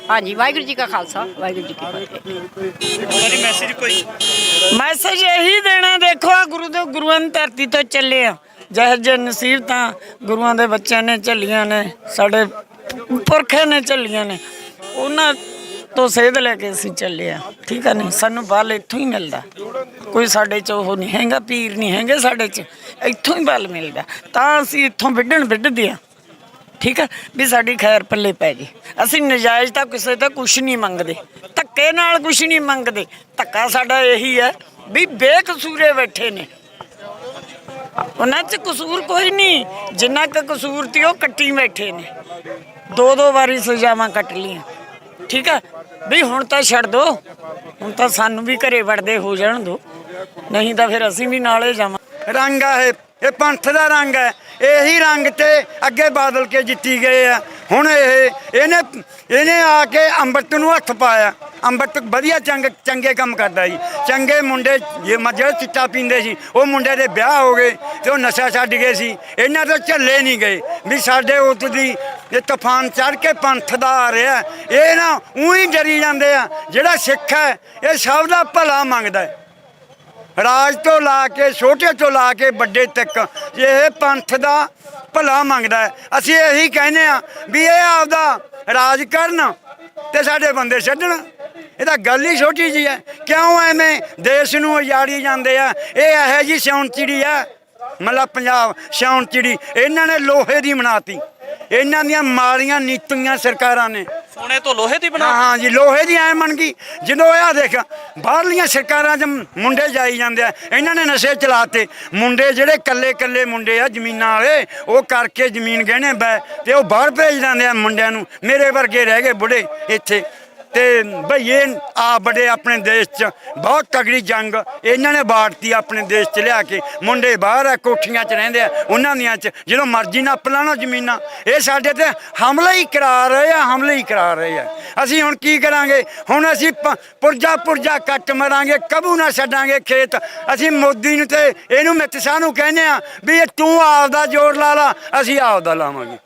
ਹਾਂਜੀ, ਵਾਹਿਗੁਰੂ ਜੀ ਕਾ ਖਾਲਸਾ ਵਾਹਿਗੁਰੂ ਜੀ ਕੀ ਫਤਿਹ। ਮੈਸੇਜ ਕੋਈ? ਮੈਸੇਜ ਇਹੀ ਦੇਣਾ, ਦੇਖੋ ਆ ਗੁਰੂਆਂ ਦੀ ਧਰਤੀ ਤੋਂ ਚੱਲੇ ਆ, ਜਿਹੋ ਜਿਹੇ ਨਸੀਬ ਤਾਂ ਗੁਰੂਆਂ ਦੇ ਬੱਚਿਆਂ ਨੇ ਝੱਲੀਆਂ ਨੇ, ਸਾਡੇ ਪੁਰਖਿਆਂ ਨੇ ਝੱਲੀਆਂ ਨੇ, ਉਹਨਾਂ ਤੋਂ ਸੇਧ ਲੈ ਕੇ ਅਸੀਂ ਚੱਲੇ ਆ, ਠੀਕ ਆ। ਨਹੀਂ ਸਾਨੂੰ ਬਲ ਇੱਥੋਂ ਹੀ ਮਿਲਦਾ, ਕੋਈ ਸਾਡੇ 'ਚ ਉਹ ਨਹੀਂ ਹੈਗਾ, ਪੀਰ ਨਹੀਂ ਹੈਗੇ ਸਾਡੇ 'ਚ, ਇੱਥੋਂ ਹੀ ਬਲ ਮਿਲਦਾ। ਤਾਂ ਅਸੀਂ ਇੱਥੋਂ ਵਿੱਢਦੇ ਆ, ਠੀਕ ਆ, ਵੀ ਸਾਡੀ ਖੈਰ ਪੱਲੇ ਪੈ ਜੇ। ਅਸੀਂ ਨਜਾਇਜ਼ ਤਾਂ ਕਿਸੇ ਤੋਂ ਕੁਛ ਨਹੀਂ ਮੰਗਦੇ, ਧੱਕੇ ਨਾਲ ਕੁਛ ਨਹੀਂ ਮੰਗਦੇ। ਧੱਕਾ ਸਾਡਾ ਇਹੀ ਹੈ ਵੀ ਬੇਕਸੂਰੇ ਬੈਠੇ ਨੇ, ਉਹਨਾਂ 'ਚ ਕਸੂਰ ਕੋਈ ਨਹੀਂ, ਜਿੰਨਾ ਕੁ ਕਸੂਰ ਤੀ ਉਹ ਕੱਟੀ ਬੈਠੇ ਨੇ, 2-2 ਵਾਰੀ ਸਜ਼ਾਵਾਂ ਕੱਟ ਲੀਆਂ, ਠੀਕ ਆ। ਵੀ ਹੁਣ ਤਾਂ ਛੱਡ ਦੋ, ਹੁਣ ਤਾਂ ਸਾਨੂੰ ਵੀ ਘਰੇ ਵੜਦੇ ਹੋ ਜਾਣ ਦੋ, ਨਹੀਂ ਤਾਂ ਫਿਰ ਅਸੀਂ ਵੀ ਨਾਲੇ ਜਾਵਾਂ। ਰੰਗ ਆ ਇਹ ਪੰਥ ਦਾ ਰੰਗ ਹੈ। ਇਹੀ ਰੰਗ ਤੇ ਅੱਗੇ ਬਾਦਲ ਕੇ ਜਿੱਤੀ ਗਏ ਆ। ਹੁਣ ਇਹਨੇ ਆ ਕੇ ਅੰਮ੍ਰਿਤ ਨੂੰ ਹੱਥ ਪਾਇਆ। ਅੰਮ੍ਰਿਤ ਵਧੀਆ ਚੰਗੇ ਕੰਮ ਕਰਦਾ ਜੀ। ਚੰਗੇ ਮੁੰਡੇ ਜਿਹੜੇ ਚਿੱਟਾ ਪੀਂਦੇ ਸੀ ਉਹ ਮੁੰਡੇ ਦੇ ਵਿਆਹ ਹੋ ਗਏ ਤੇ ਉਹ ਨਸ਼ਾ ਛੱਡ ਗਏ ਸੀ। ਇਹਨਾਂ ਤੋਂ ਝੱਲੇ ਨਹੀਂ ਗਏ ਵੀ ਸਾਡੇ ਉੱਤ ਦੀ ਇਹ ਤੂਫਾਨ ਚੜ੍ਹ ਕੇ ਪੰਥ ਦਾ ਆ ਰਿਹਾ। ਇਹ ਨਾ ਉਹੀ ਡਰੀ ਜਾਂਦੇ ਆ। ਜਿਹੜਾ ਸਿੱਖ ਹੈ ਇਹ ਸਭ ਦਾ ਭਲਾ ਮੰਗਦਾ ਹੈ, ਰਾਜ ਤੋਂ ਲਾ ਕੇ ਛੋਟੇ ਤੋਂ ਲਾ ਕੇ ਵੱਡੇ ਤੱਕ ਇਹ ਪੰਥ ਦਾ ਭਲਾ ਮੰਗਦਾ ਹੈ। ਅਸੀਂ ਇਹੀ ਕਹਿੰਦੇ ਆ ਵੀ ਇਹ ਆਪਦਾ ਰਾਜ ਕਰਨ ਤੇ ਸਾਡੇ ਬੰਦੇ ਛੱਡਣ। ਇਹ ਤਾਂ ਗੱਲ ਹੀ ਛੋਟੀ ਜਿਹੀ ਹੈ। ਕਿਉਂ ਐਵੇਂ ਦੇਸ਼ ਨੂੰ ਉਜਾੜੀ ਜਾਂਦੇ ਆ? ਇਹ ਇਹੋ ਜਿਹੀ ਸਿਉਣ ਚਿੜੀ ਆ, ਮਤਲਬ ਪੰਜਾਬ ਸਿਉਣ ਚਿੜੀ। ਇਹਨਾਂ ਨੇ ਲੋਹੇ ਦੀ ਬਣਾਤੀ, ਇਹਨਾਂ ਦੀਆਂ ਮਾੜੀਆਂ ਨੀਤੀਆਂ ਸਰਕਾਰਾਂ ਨੇ। ਸੋਨੇ ਤੋਂ ਲੋਹੇ ਦੀ ਬਣਾ? ਹਾਂ ਜੀ, ਲੋਹੇ ਦੀ ਐ ਬਣ ਗਈ। ਜਦੋਂ ਆ ਦੇਖ ਬਾਹਰਲੀਆਂ ਸਰਕਾਰਾਂ 'ਚ ਮੁੰਡੇ ਜਾਈ ਜਾਂਦੇ ਆ, ਇਹਨਾਂ ਨੇ ਨਸ਼ੇ ਚਲਾਤੇ। ਮੁੰਡੇ ਜਿਹੜੇ ਕੱਲੇ ਮੁੰਡੇ ਆ ਜ਼ਮੀਨਾਂ ਵਾਲੇ, ਉਹ ਕਰਕੇ ਜ਼ਮੀਨ ਗਹਿਣੇ ਬੈ ਤੇ ਉਹ ਬਾਹਰ ਭੇਜ ਦਿੰਦੇ ਆ ਮੁੰਡਿਆਂ ਨੂੰ। ਮੇਰੇ ਵਰਗੇ ਰਹਿ ਗਏ ਬੁੜੇ ਇੱਥੇ। ਤੇ ਭਈਏ ਆ ਬੜੇ ਆਪਣੇ ਦੇਸ਼ 'ਚ ਬਹੁਤ ਤਗੜੀ ਜੰਗ ਇਹਨਾਂ ਨੇ ਬਾੜਤੀ ਆਪਣੇ ਦੇਸ਼ 'ਚ ਲਿਆ ਕੇ। ਮੁੰਡੇ ਬਾਹਰ ਆ, ਕੋਠੀਆਂ 'ਚ ਰਹਿੰਦੇ ਆ, ਉਹਨਾਂ ਦੀਆਂ 'ਚ ਜਦੋਂ ਮਰਜ਼ੀ ਨੱਪ ਲੈਣਾ ਜ਼ਮੀਨਾਂ। ਇਹ ਸਾਡੇ ਤੇ ਹਮਲਾ ਹੀ ਕਰਾ ਰਹੇ ਆ, ਹਮਲੇ ਹੀ ਕਰਾ ਰਹੇ ਆ। ਅਸੀਂ ਹੁਣ ਕੀ ਕਰਾਂਗੇ? ਹੁਣ ਅਸੀਂ ਪੁਰਜਾ ਕੱਟ ਮਰਾਂਗੇ, ਕਬੂ ਨਾ ਛੱਡਾਂਗੇ ਖੇਤ। ਅਸੀਂ ਮੋਦੀ ਨੂੰ ਤੇ ਇਹਨੂੰ ਮਿੱਤ ਸ਼ਾਹ ਨੂੰ ਕਹਿੰਦੇ ਆ ਵੀ ਤੂੰ ਆਪਦਾ ਜ਼ੋਰ ਲਾ ਲਾ, ਅਸੀਂ ਆਪਦਾ ਲਾਵਾਂਗੇ।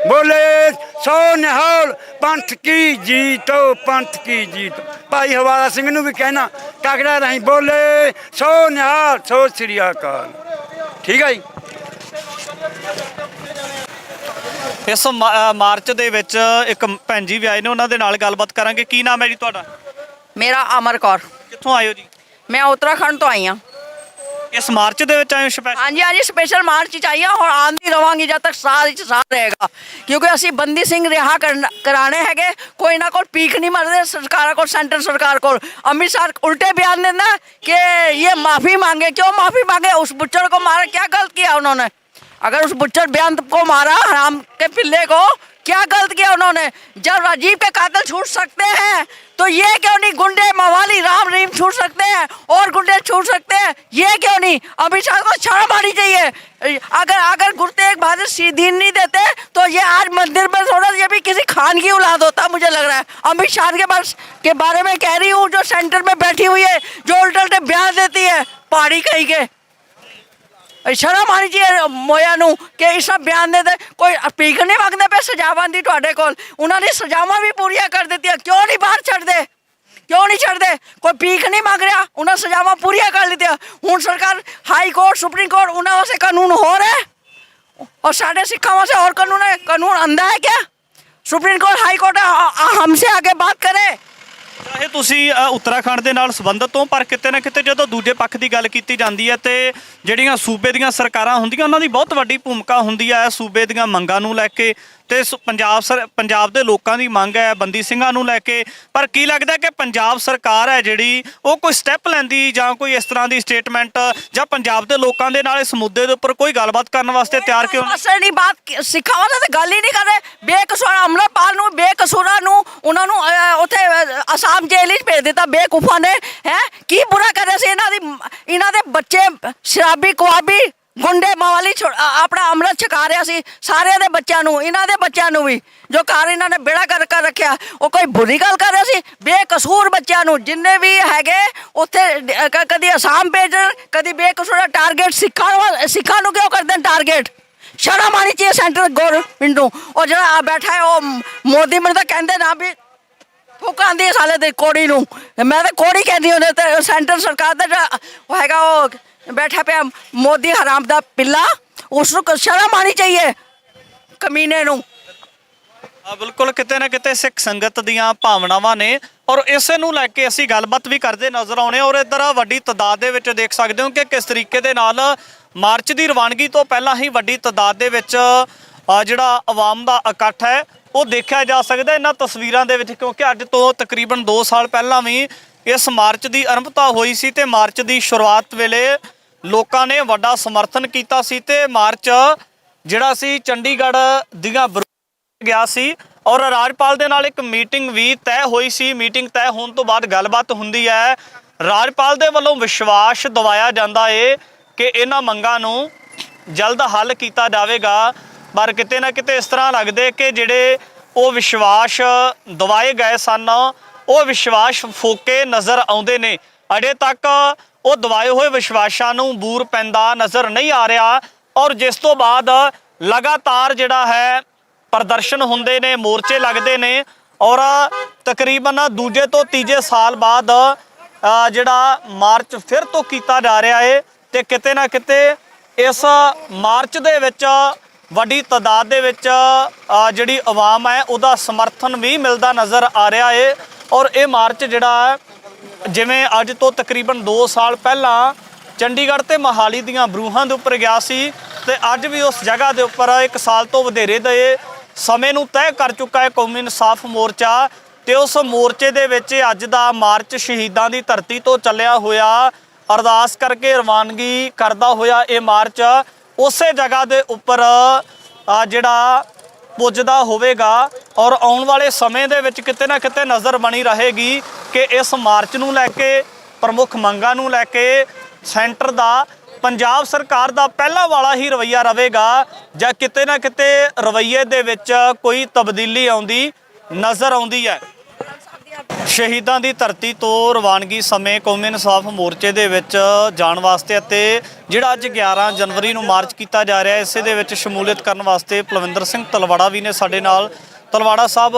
ਬੋਲੇ ਸੋ ਨਿਹਾਲ, ਪੰਥ ਕੀ ਜੀਤ, ਪੰਥ ਕੀ ਜੀਤ। ਭਾਈ ਹਵਾਲਾ ਸਿੰਘ ਨੂੰ ਵੀ ਕਹਿਣਾ ਤਗੜਾ ਰਹੀ। ਬੋਲੇ ਸੋ ਨਿਹਾਲ, ਸੋ ਸ੍ਰੀ ਅਕਾਲ। ਠੀਕ ਹੈ ਜੀ। ਇਸ ਮਾਰਚ ਦੇ ਵਿੱਚ ਇੱਕ ਭੈਣ ਜੀ ਵੀ ਆਏ ਨੇ, ਉਹਨਾਂ ਦੇ ਨਾਲ ਗੱਲਬਾਤ ਕਰਾਂਗੇ। ਕੀ ਨਾਮ ਹੈ ਜੀ ਤੁਹਾਡਾ? ਮੇਰਾ ਅਮਰ ਕੌਰ। ਕਿੱਥੋਂ ਆਏ ਹੋ ਜੀ? ਮੈਂ ਉੱਤਰਾਖੰਡ ਤੋਂ ਆਈ ਹਾਂ। ਇਸ ਮਾਰਚ ਦੇ ਵਿੱਚ ਆਏ ਸਪੈਸ਼ਲ? हाँ जी हाँ जी, स्पेशल मार्च चाहिए और आंधी रवांगी जब तक साथ रहेगा, क्योंकि ਅਸੀਂ ਬੰਦੀ ਸਿੰਘ ਰਿਹਾ ਕਰਾਣੇ ਹੈਗੇ। ਕੋਈ ਨਾ ਕੋਈ ਪੀਕ ਨਹੀਂ ਮਰਦੇ ਸਰਕਾਰਾਂ ਕੋਲ, ਸੈਂਟਰ ਸਰਕਾਰ ਕੋਲ। अमित शाह उल्टे बयान देना कि ये माफ़ी मांगे। क्यों माफ़ी मांगे? उस बुच्चड़ को मारा, क्या गलत किया उन्होंने? अगर उस बुच्चड़ बयान को मारा, हराम के पिल्ले को, क्या गलत किया उन्होंने? जब राजीव के कातिल छूट सकते हैं तो ये क्यों नहीं गुंडे मवाली राम रहीम छूट सकते हैं और गुंडे छूट सकते हैं? ये क्यों नहीं? अमित शाह को शर्म आनी चाहिए। अगर गुरु तेग बहादुर सीधी नहीं देते तो ये आज मंदिर में थोड़ा, ये भी किसी खान की औलाद होता मुझे लग रहा है। अमित शाह के बारे में कह रही हूँ, जो सेंटर में बैठी हुई है, जो उल्टे उल्टे बयान देती है, पहाड़ी कहीं के। शर्म आनी चाहिए मोया नूं कि ਇਹ ਸਭ ਬਿਆਨ ਦੇ ਕੋਈ ਪੀਕ ਨਹੀਂ ਮੰਗਦੇ ਪਏ ਸਜ਼ਾਵਾਂ ਦੀ ਤੁਹਾਡੇ ਕੋਲ। ਉਹਨਾਂ ਦੀ ਸਜ਼ਾਵਾਂ ਵੀ ਪੂਰੀਆਂ ਕਰ ਦਿੱਤੀਆਂ, ਕਿਉਂ ਨਹੀਂ ਬਾਹਰ ਛੱਡਦੇ? ਕਿਉਂ ਨਹੀਂ ਛੱਡਦੇ? ਕੋਈ ਪੀਕ ਨਹੀਂ ਮੰਗ ਰਿਹਾ, ਉਹਨਾਂ ਸਜ਼ਾਵਾਂ ਪੂਰੀਆਂ ਕਰ ਦਿੱਤੀਆਂ। ਹੁਣ ਸਰਕਾਰ, ਹਾਈ ਕੋਰਟ, ਸੁਪਰੀਮ ਕੋਰਟ, ਉਹਨਾਂ ਵਾਸਤੇ ਕਾਨੂੰਨ ਹੋਰ ਹੈ और साढ़े सिक्खों वास्ते और कानून है? कानून अंधा है क्या? सुप्रीम कोर्ट, हाई कोर्ट हमसे आगे बात करे। ਚਾਹੇ ਤੁਸੀਂ ਉੱਤਰਾਖੰਡ ਦੇ ਨਾਲ ਸੰਬੰਧਿਤ ਹੋ, ਪਰ ਕਿਤੇ ਨਾ ਕਿਤੇ ਜਦੋਂ ਦੂਜੇ ਪੱਖ ਦੀ ਗੱਲ ਕੀਤੀ ਜਾਂਦੀ ਹੈ ਤੇ ਜਿਹੜੀਆਂ ਸੂਬੇ ਦੀਆਂ ਸਰਕਾਰਾਂ ਹੁੰਦੀਆਂ ਉਹਨਾਂ ਦੀ ਬਹੁਤ ਵੱਡੀ ਭੂਮਿਕਾ ਹੁੰਦੀ ਹੈ ਸੂਬੇ ਦੀਆਂ ਮੰਗਾਂ ਨੂੰ ਲੈ ਕੇ, ਤੇ ਪੰਜਾਬ ਦੇ ਲੋਕਾਂ ਦੀ ਮੰਗ ਹੈ ਬੰਦੀ ਸਿੰਘਾਂ ਨੂੰ ਲੈ ਕੇ। ਪਰ ਕੀ ਲੱਗਦਾ ਕਿ ਪੰਜਾਬ ਸਰਕਾਰ ਹੈ ਜਿਹੜੀ ਉਹ ਕੋਈ ਸਟੈਪ ਲੈਂਦੀ ਜਾਂ ਕੋਈ ਇਸ ਤਰ੍ਹਾਂ ਦੀ ਸਟੇਟਮੈਂਟ ਜਾਂ ਪੰਜਾਬ ਦੇ ਲੋਕਾਂ ਦੇ ਨਾਲ ਇਸ ਮੁੱਦੇ ਦੇ ਉੱਪਰ ਕੋਈ ਗੱਲਬਾਤ ਕਰਨ ਵਾਸਤੇ ਤਿਆਰ ਕਿਉਂ ਨਹੀਂ? ਅਸਰ ਨਹੀਂ, ਬਾਤ ਸਿੱਖਾਂ ਦਾ ਤਾਂ ਗੱਲ ਹੀ ਨਹੀਂ ਕਰ ਰਹੇ। ਬੇਕਸੂਰ ਅਮਰਪਾਲ ਨੂੰ, ਬੇਕਸੂਰਾਂ ਨੂੰ, ਉਹਨਾਂ ਨੂੰ ਉੱਥੇ ਆਸਾਮ ਜੇਲ੍ਹ ਵਿੱਚ ਭੇਜ ਦਿੱਤਾ ਬੇਕੂਫਾਂ ਨੇ। ਹੈ ਕੀ ਬੁਰਾ ਕਰਿਆ ਸੀ ਇਹਨਾਂ ਦੇ ਬੱਚੇ? ਸ਼ਰਾਬੀ ਕੁਆਬੀ ਗੁੰਡੇ ਮਵਾਲੀ ਆਪਣਾ ਅੰਮ੍ਰਿਤ ਛਕਾ ਰਿਹਾ ਸੀ ਸਾਰਿਆਂ ਦੇ ਬੱਚਿਆਂ ਨੂੰ, ਇਹਨਾਂ ਦੇ ਬੱਚਿਆਂ ਨੂੰ ਵੀ, ਜੋ ਘਰ ਇਹਨਾਂ ਨੇ ਬੇੜਾ ਕਰ ਰੱਖਿਆ। ਉਹ ਕੋਈ ਬੁਰੀ ਗੱਲ ਕਰ ਰਿਹਾ ਸੀ? ਬੇਕਸੂਰ ਬੱਚਿਆਂ ਨੂੰ ਜਿੰਨੇ ਵੀ ਹੈਗੇ ਉੱਥੇ ਕਦੀ ਅਸਾਮ ਭੇਜਣ, ਕਦੀ ਬੇਕਸੂਰ ਟਾਰਗੇਟ ਸਿੱਖਾਂ ਨੂੰ ਕਿਉਂ ਕਰਦੇ ਟਾਰਗੇਟ? ਸ਼ਰਮ ਆਣੀ ਚਾਹੀਏ ਸੈਂਟਰ ਗੌਰਮੈਂਟ ਨੂੰ। ਉਹ ਜਿਹੜਾ ਬੈਠਾ ਹੈ ਉਹ ਮੋਦੀ, ਮੈਨੂੰ ਤਾਂ ਕਹਿੰਦੇ ਨਾ ਵੀ ਫੁੱਕ ਆਉਂਦੀ ਹੈ ਸਾਲੇ ਦੇ ਕੋੜੀ ਨੂੰ, ਮੈਂ ਤਾਂ ਕੋੜੀ ਕਹਿੰਦੀ ਉਹਨੇ। ਤੇ ਸੈਂਟਰ ਸਰਕਾਰ ਦਾ ਜਿਹੜਾ ਉਹ ਹੈਗਾ ਉਹ बैठा पे मोदी हराम दा पिल्ला, उसको शर्म आनी चाहिए कमीने नूं। ਬਿਲਕੁਲ ਕਿਤੇ ਨਾ ਕਿਤੇ ਸਿੱਖ ਸੰਗਤ ਦੀਆਂ ਭਾਵਨਾਵਾਂ ਨੇ ਔਰ ਇਸੇ ਨੂੰ ਲੈ ਕੇ ਅਸੀਂ ਗੱਲਬਾਤ ਵੀ ਕਰਦੇ ਨਜ਼ਰ ਆਉਣੇ। ਔਰ ਇੱਧਰ ਵੱਡੀ ਤਾਦਾਦ ਦੇ ਵਿੱਚ ਦੇਖ ਸਕਦੇ ਹੋ ਕਿ ਕਿਸ ਤਰੀਕੇ ਦੇ ਨਾਲ ਮਾਰਚ ਦੀ ਰਵਾਨਗੀ ਤੋਂ ਪਹਿਲਾਂ ਹੀ ਵੱਡੀ ਤਾਦਾਦ ਦੇ ਵਿੱਚ ਜਿਹੜਾ ਆਵਾਮ ਦਾ ਇਕੱਠ ਹੈ ਉਹ ਦੇਖਿਆ ਜਾ ਸਕਦਾ ਇਹਨਾਂ ਤਸਵੀਰਾਂ ਦੇ ਵਿੱਚ, ਕਿਉਂਕਿ ਅੱਜ ਤੋਂ ਤਕਰੀਬਨ 2 ਸਾਲ ਪਹਿਲਾਂ ਵੀ ਇਸ ਮਾਰਚ ਦੀ ਆਰੰਭਤਾ ਹੋਈ ਸੀ ਤੇ ਮਾਰਚ ਦੀ ਸ਼ੁਰੂਆਤ ਵੇਲੇ ਲੋਕਾਂ ਨੇ ਵੱਡਾ ਸਮਰਥਨ ਕੀਤਾ ਸੀ ਤੇ ਮਾਰਚ ਜਿਹੜਾ ਸੀ ਚੰਡੀਗੜ੍ਹ ਦੀਆਂ ਗਿਆ ਸੀ ਔਰ ਰਾਜਪਾਲ ਦੇ ਨਾਲ ਇੱਕ ਮੀਟਿੰਗ ਵੀ ਤੈਅ ਹੋਈ ਸੀ। ਮੀਟਿੰਗ ਤੈਅ ਹੋਣ ਤੋਂ ਬਾਅਦ ਗੱਲਬਾਤ ਹੁੰਦੀ ਹੈ, ਰਾਜਪਾਲ ਦੇ ਵੱਲੋਂ ਵਿਸ਼ਵਾਸ ਦਿਵਾਇਆ ਜਾਂਦਾ ਏ ਕਿ ਇਹਨਾਂ ਮੰਗਾਂ ਨੂੰ ਜਲਦ ਹੱਲ ਕੀਤਾ ਜਾਵੇਗਾ। ਪਰ ਕਿਤੇ ਨਾ ਕਿਤੇ ਇਸ ਤਰ੍ਹਾਂ ਲੱਗਦੇ ਕਿ ਜਿਹੜੇ ਉਹ ਵਿਸ਼ਵਾਸ ਦਿਵਾਏ ਗਏ ਸਨ ਉਹ ਵਿਸ਼ਵਾਸ ਫੋਕੇ ਨਜ਼ਰ ਆਉਂਦੇ ਨੇ। ਅਜੇ ਤੱਕ ਉਹ ਦਿਵਾਏ ਹੋਏ ਵਿਸ਼ਵਾਸਾਂ ਨੂੰ ਬੂਰ ਪੈਂਦਾ ਨਜ਼ਰ ਨਹੀਂ ਆ ਰਿਹਾ ਔਰ ਜਿਸ ਤੋਂ ਬਾਅਦ ਲਗਾਤਾਰ ਜਿਹੜਾ ਹੈ ਪ੍ਰਦਰਸ਼ਨ ਹੁੰਦੇ ਨੇ, ਮੋਰਚੇ ਲੱਗਦੇ ਨੇ ਔਰ ਤਕਰੀਬਨ ਦੂਜੇ ਤੋਂ ਤੀਜੇ ਸਾਲ ਬਾਅਦ ਜਿਹੜਾ ਮਾਰਚ ਫਿਰ ਤੋਂ ਕੀਤਾ ਜਾ ਰਿਹਾ ਹੈ ਤੇ ਕਿਤੇ ਨਾ ਕਿਤੇ ਇਸ ਮਾਰਚ ਦੇ ਵਿੱਚ ਵੱਡੀ ਤਾਦਾਦ ਦੇ ਵਿੱਚ ਜਿਹੜੀ ਆਵਾਮ ਹੈ ਉਹਦਾ ਸਮਰਥਨ ਵੀ ਮਿਲਦਾ ਨਜ਼ਰ ਆ ਰਿਹਾ ਹੈ। ਔਰ ਇਹ ਮਾਰਚ ਜਿਹੜਾ ਜਿਵੇਂ ਅੱਜ ਤੋਂ ਤਕਰੀਬਨ 2 ਸਾਲ ਪਹਿਲਾਂ ਚੰਡੀਗੜ੍ਹ ਤੇ ਮੋਹਾਲੀ ਦੀਆਂ ਬਰੂਹਾਂ ਦੇ ਉੱਪਰ ਗਿਆ ਸੀ ਤੇ ਅੱਜ ਵੀ ਉਸ ਜਗ੍ਹਾ ਦੇ ਉੱਪਰ 1 ਸਾਲ ਤੋਂ ਵਧੇਰੇ ਦੇ ਸਮੇਂ ਨੂੰ ਤੈਅ ਕਰ ਚੁੱਕਾ ਹੈ ਕੌਮੀ ਇਨਸਾਫ ਮੋਰਚਾ। ਤੇ ਉਸ ਮੋਰਚੇ ਦੇ ਵਿੱਚ ਅੱਜ ਦਾ ਮਾਰਚ ਸ਼ਹੀਦਾਂ ਦੀ ਧਰਤੀ ਤੋਂ ਚੱਲਿਆ ਹੋਇਆ, ਅਰਦਾਸ ਕਰਕੇ ਰਵਾਨਗੀ ਕਰਦਾ ਹੋਇਆ ਇਹ ਮਾਰਚ ਉਸੇ ਜਗ੍ਹਾ ਦੇ ਉੱਪਰ ਜਿਹੜਾ ਪੁੱਜਦਾ ਹੋਵੇਗਾ ਔਰ ਆਉਣ ਵਾਲੇ ਸਮੇਂ ਦੇ ਵਿੱਚ ਕਿਤੇ ਨਾ ਕਿਤੇ ਨਜ਼ਰ ਬਣੀ ਰਹੇਗੀ ਕਿ ਇਸ ਮਾਰਚ ਨੂੰ ਲੈ ਕੇ, ਪ੍ਰਮੁੱਖ ਮੰਗਾਂ ਨੂੰ ਲੈ ਕੇ ਸੈਂਟਰ ਦਾ, ਪੰਜਾਬ ਸਰਕਾਰ ਦਾ ਪਹਿਲਾਂ ਵਾਲਾ ਹੀ ਰਵੱਈਆ ਰਹੇਗਾ ਜਾਂ ਕਿਤੇ ਨਾ ਕਿਤੇ ਰਵੱਈਏ ਦੇ ਵਿੱਚ ਕੋਈ ਤਬਦੀਲੀ ਆਉਂਦੀ ਨਜ਼ਰ ਆਉਂਦੀ ਹੈ। ਸ਼ਹੀਦਾਂ ਦੀ ਧਰਤੀ ਤੋਂ ਰਵਾਨਗੀ ਸਮੇਂ ਕੌਮੀ ਇਨਸਾਫ ਮੋਰਚੇ ਦੇ ਵਿੱਚ ਜਾਣ ਵਾਸਤੇ ਅਤੇ ਜਿਹੜਾ ਅੱਜ 11 ਜਨਵਰੀ ਨੂੰ ਮਾਰਚ ਕੀਤਾ ਜਾ ਰਿਹਾ ਇਸੇ ਦੇ ਵਿੱਚ ਸ਼ਮੂਲੀਅਤ ਕਰਨ ਵਾਸਤੇ ਪਲਵਿੰਦਰ ਸਿੰਘ ਤਲਵਾੜਾ ਵੀ ਨੇ ਸਾਡੇ ਨਾਲ। ਤਲਵਾੜਾ ਸਾਹਿਬ,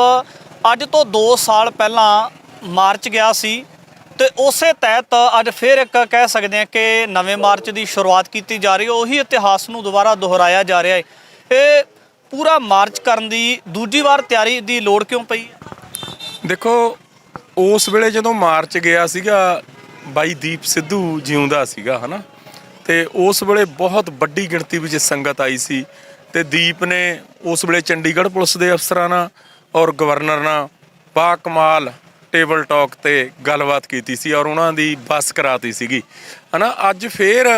ਅੱਜ ਤੋਂ 2 ਸਾਲ ਪਹਿਲਾਂ ਮਾਰਚ ਗਿਆ ਸੀ ਤੇ ਉਸੇ ਤਹਿਤ ਅੱਜ ਫਿਰ ਇੱਕ ਕਹਿ ਸਕਦੇ ਹਾਂ ਕਿ ਨਵੇਂ ਮਾਰਚ ਦੀ ਸ਼ੁਰੂਆਤ ਕੀਤੀ ਜਾ ਰਹੀ ਹੈ। ਉਹੀ ਇਤਿਹਾਸ ਨੂੰ ਦੁਬਾਰਾ ਦੁਹਰਾਇਆ ਜਾ ਰਿਹਾ ਹੈ। ਇਹ ਪੂਰਾ ਮਾਰਚ ਕਰਨ ਦੀ ਦੂਜੀ ਵਾਰ ਤਿਆਰੀ ਦੀ ਲੋੜ ਕਿਉਂ ਪਈ? ਦੇਖੋ, ਉਸ ਵੇਲੇ ਜਦੋਂ ਮਾਰਚ ਗਿਆ ਸੀਗਾ ਬਾਈ ਦੀਪ ਸਿੱਧੂ ਜਿਉਂਦਾ ਸੀਗਾ, ਹਨਾ, ਤੇ ਉਸ ਵੇਲੇ ਬਹੁਤ ਵੱਡੀ ਗਿਣਤੀ ਵਿੱਚ ਸੰਗਤ ਆਈ ਸੀ ਤੇ ਦੀਪ ਨੇ ਉਸ ਵੇਲੇ ਚੰਡੀਗੜ੍ਹ ਪੁਲਿਸ ਦੇ ਅਫਸਰਾਂ ਨਾਲ ਔਰ ਗਵਰਨਰ ਨਾਲ ਬਾ ਕਮਾਲ ਟੇਬਲ ਟਾਕ ਤੇ ਗੱਲਬਾਤ ਕੀਤੀ ਸੀ ਔਰ ਉਹਨਾਂ ਦੀ ਬੱਸ ਕਰਾਤੀ ਸੀਗੀ ਹਨਾ। ਅੱਜ ਫੇਰ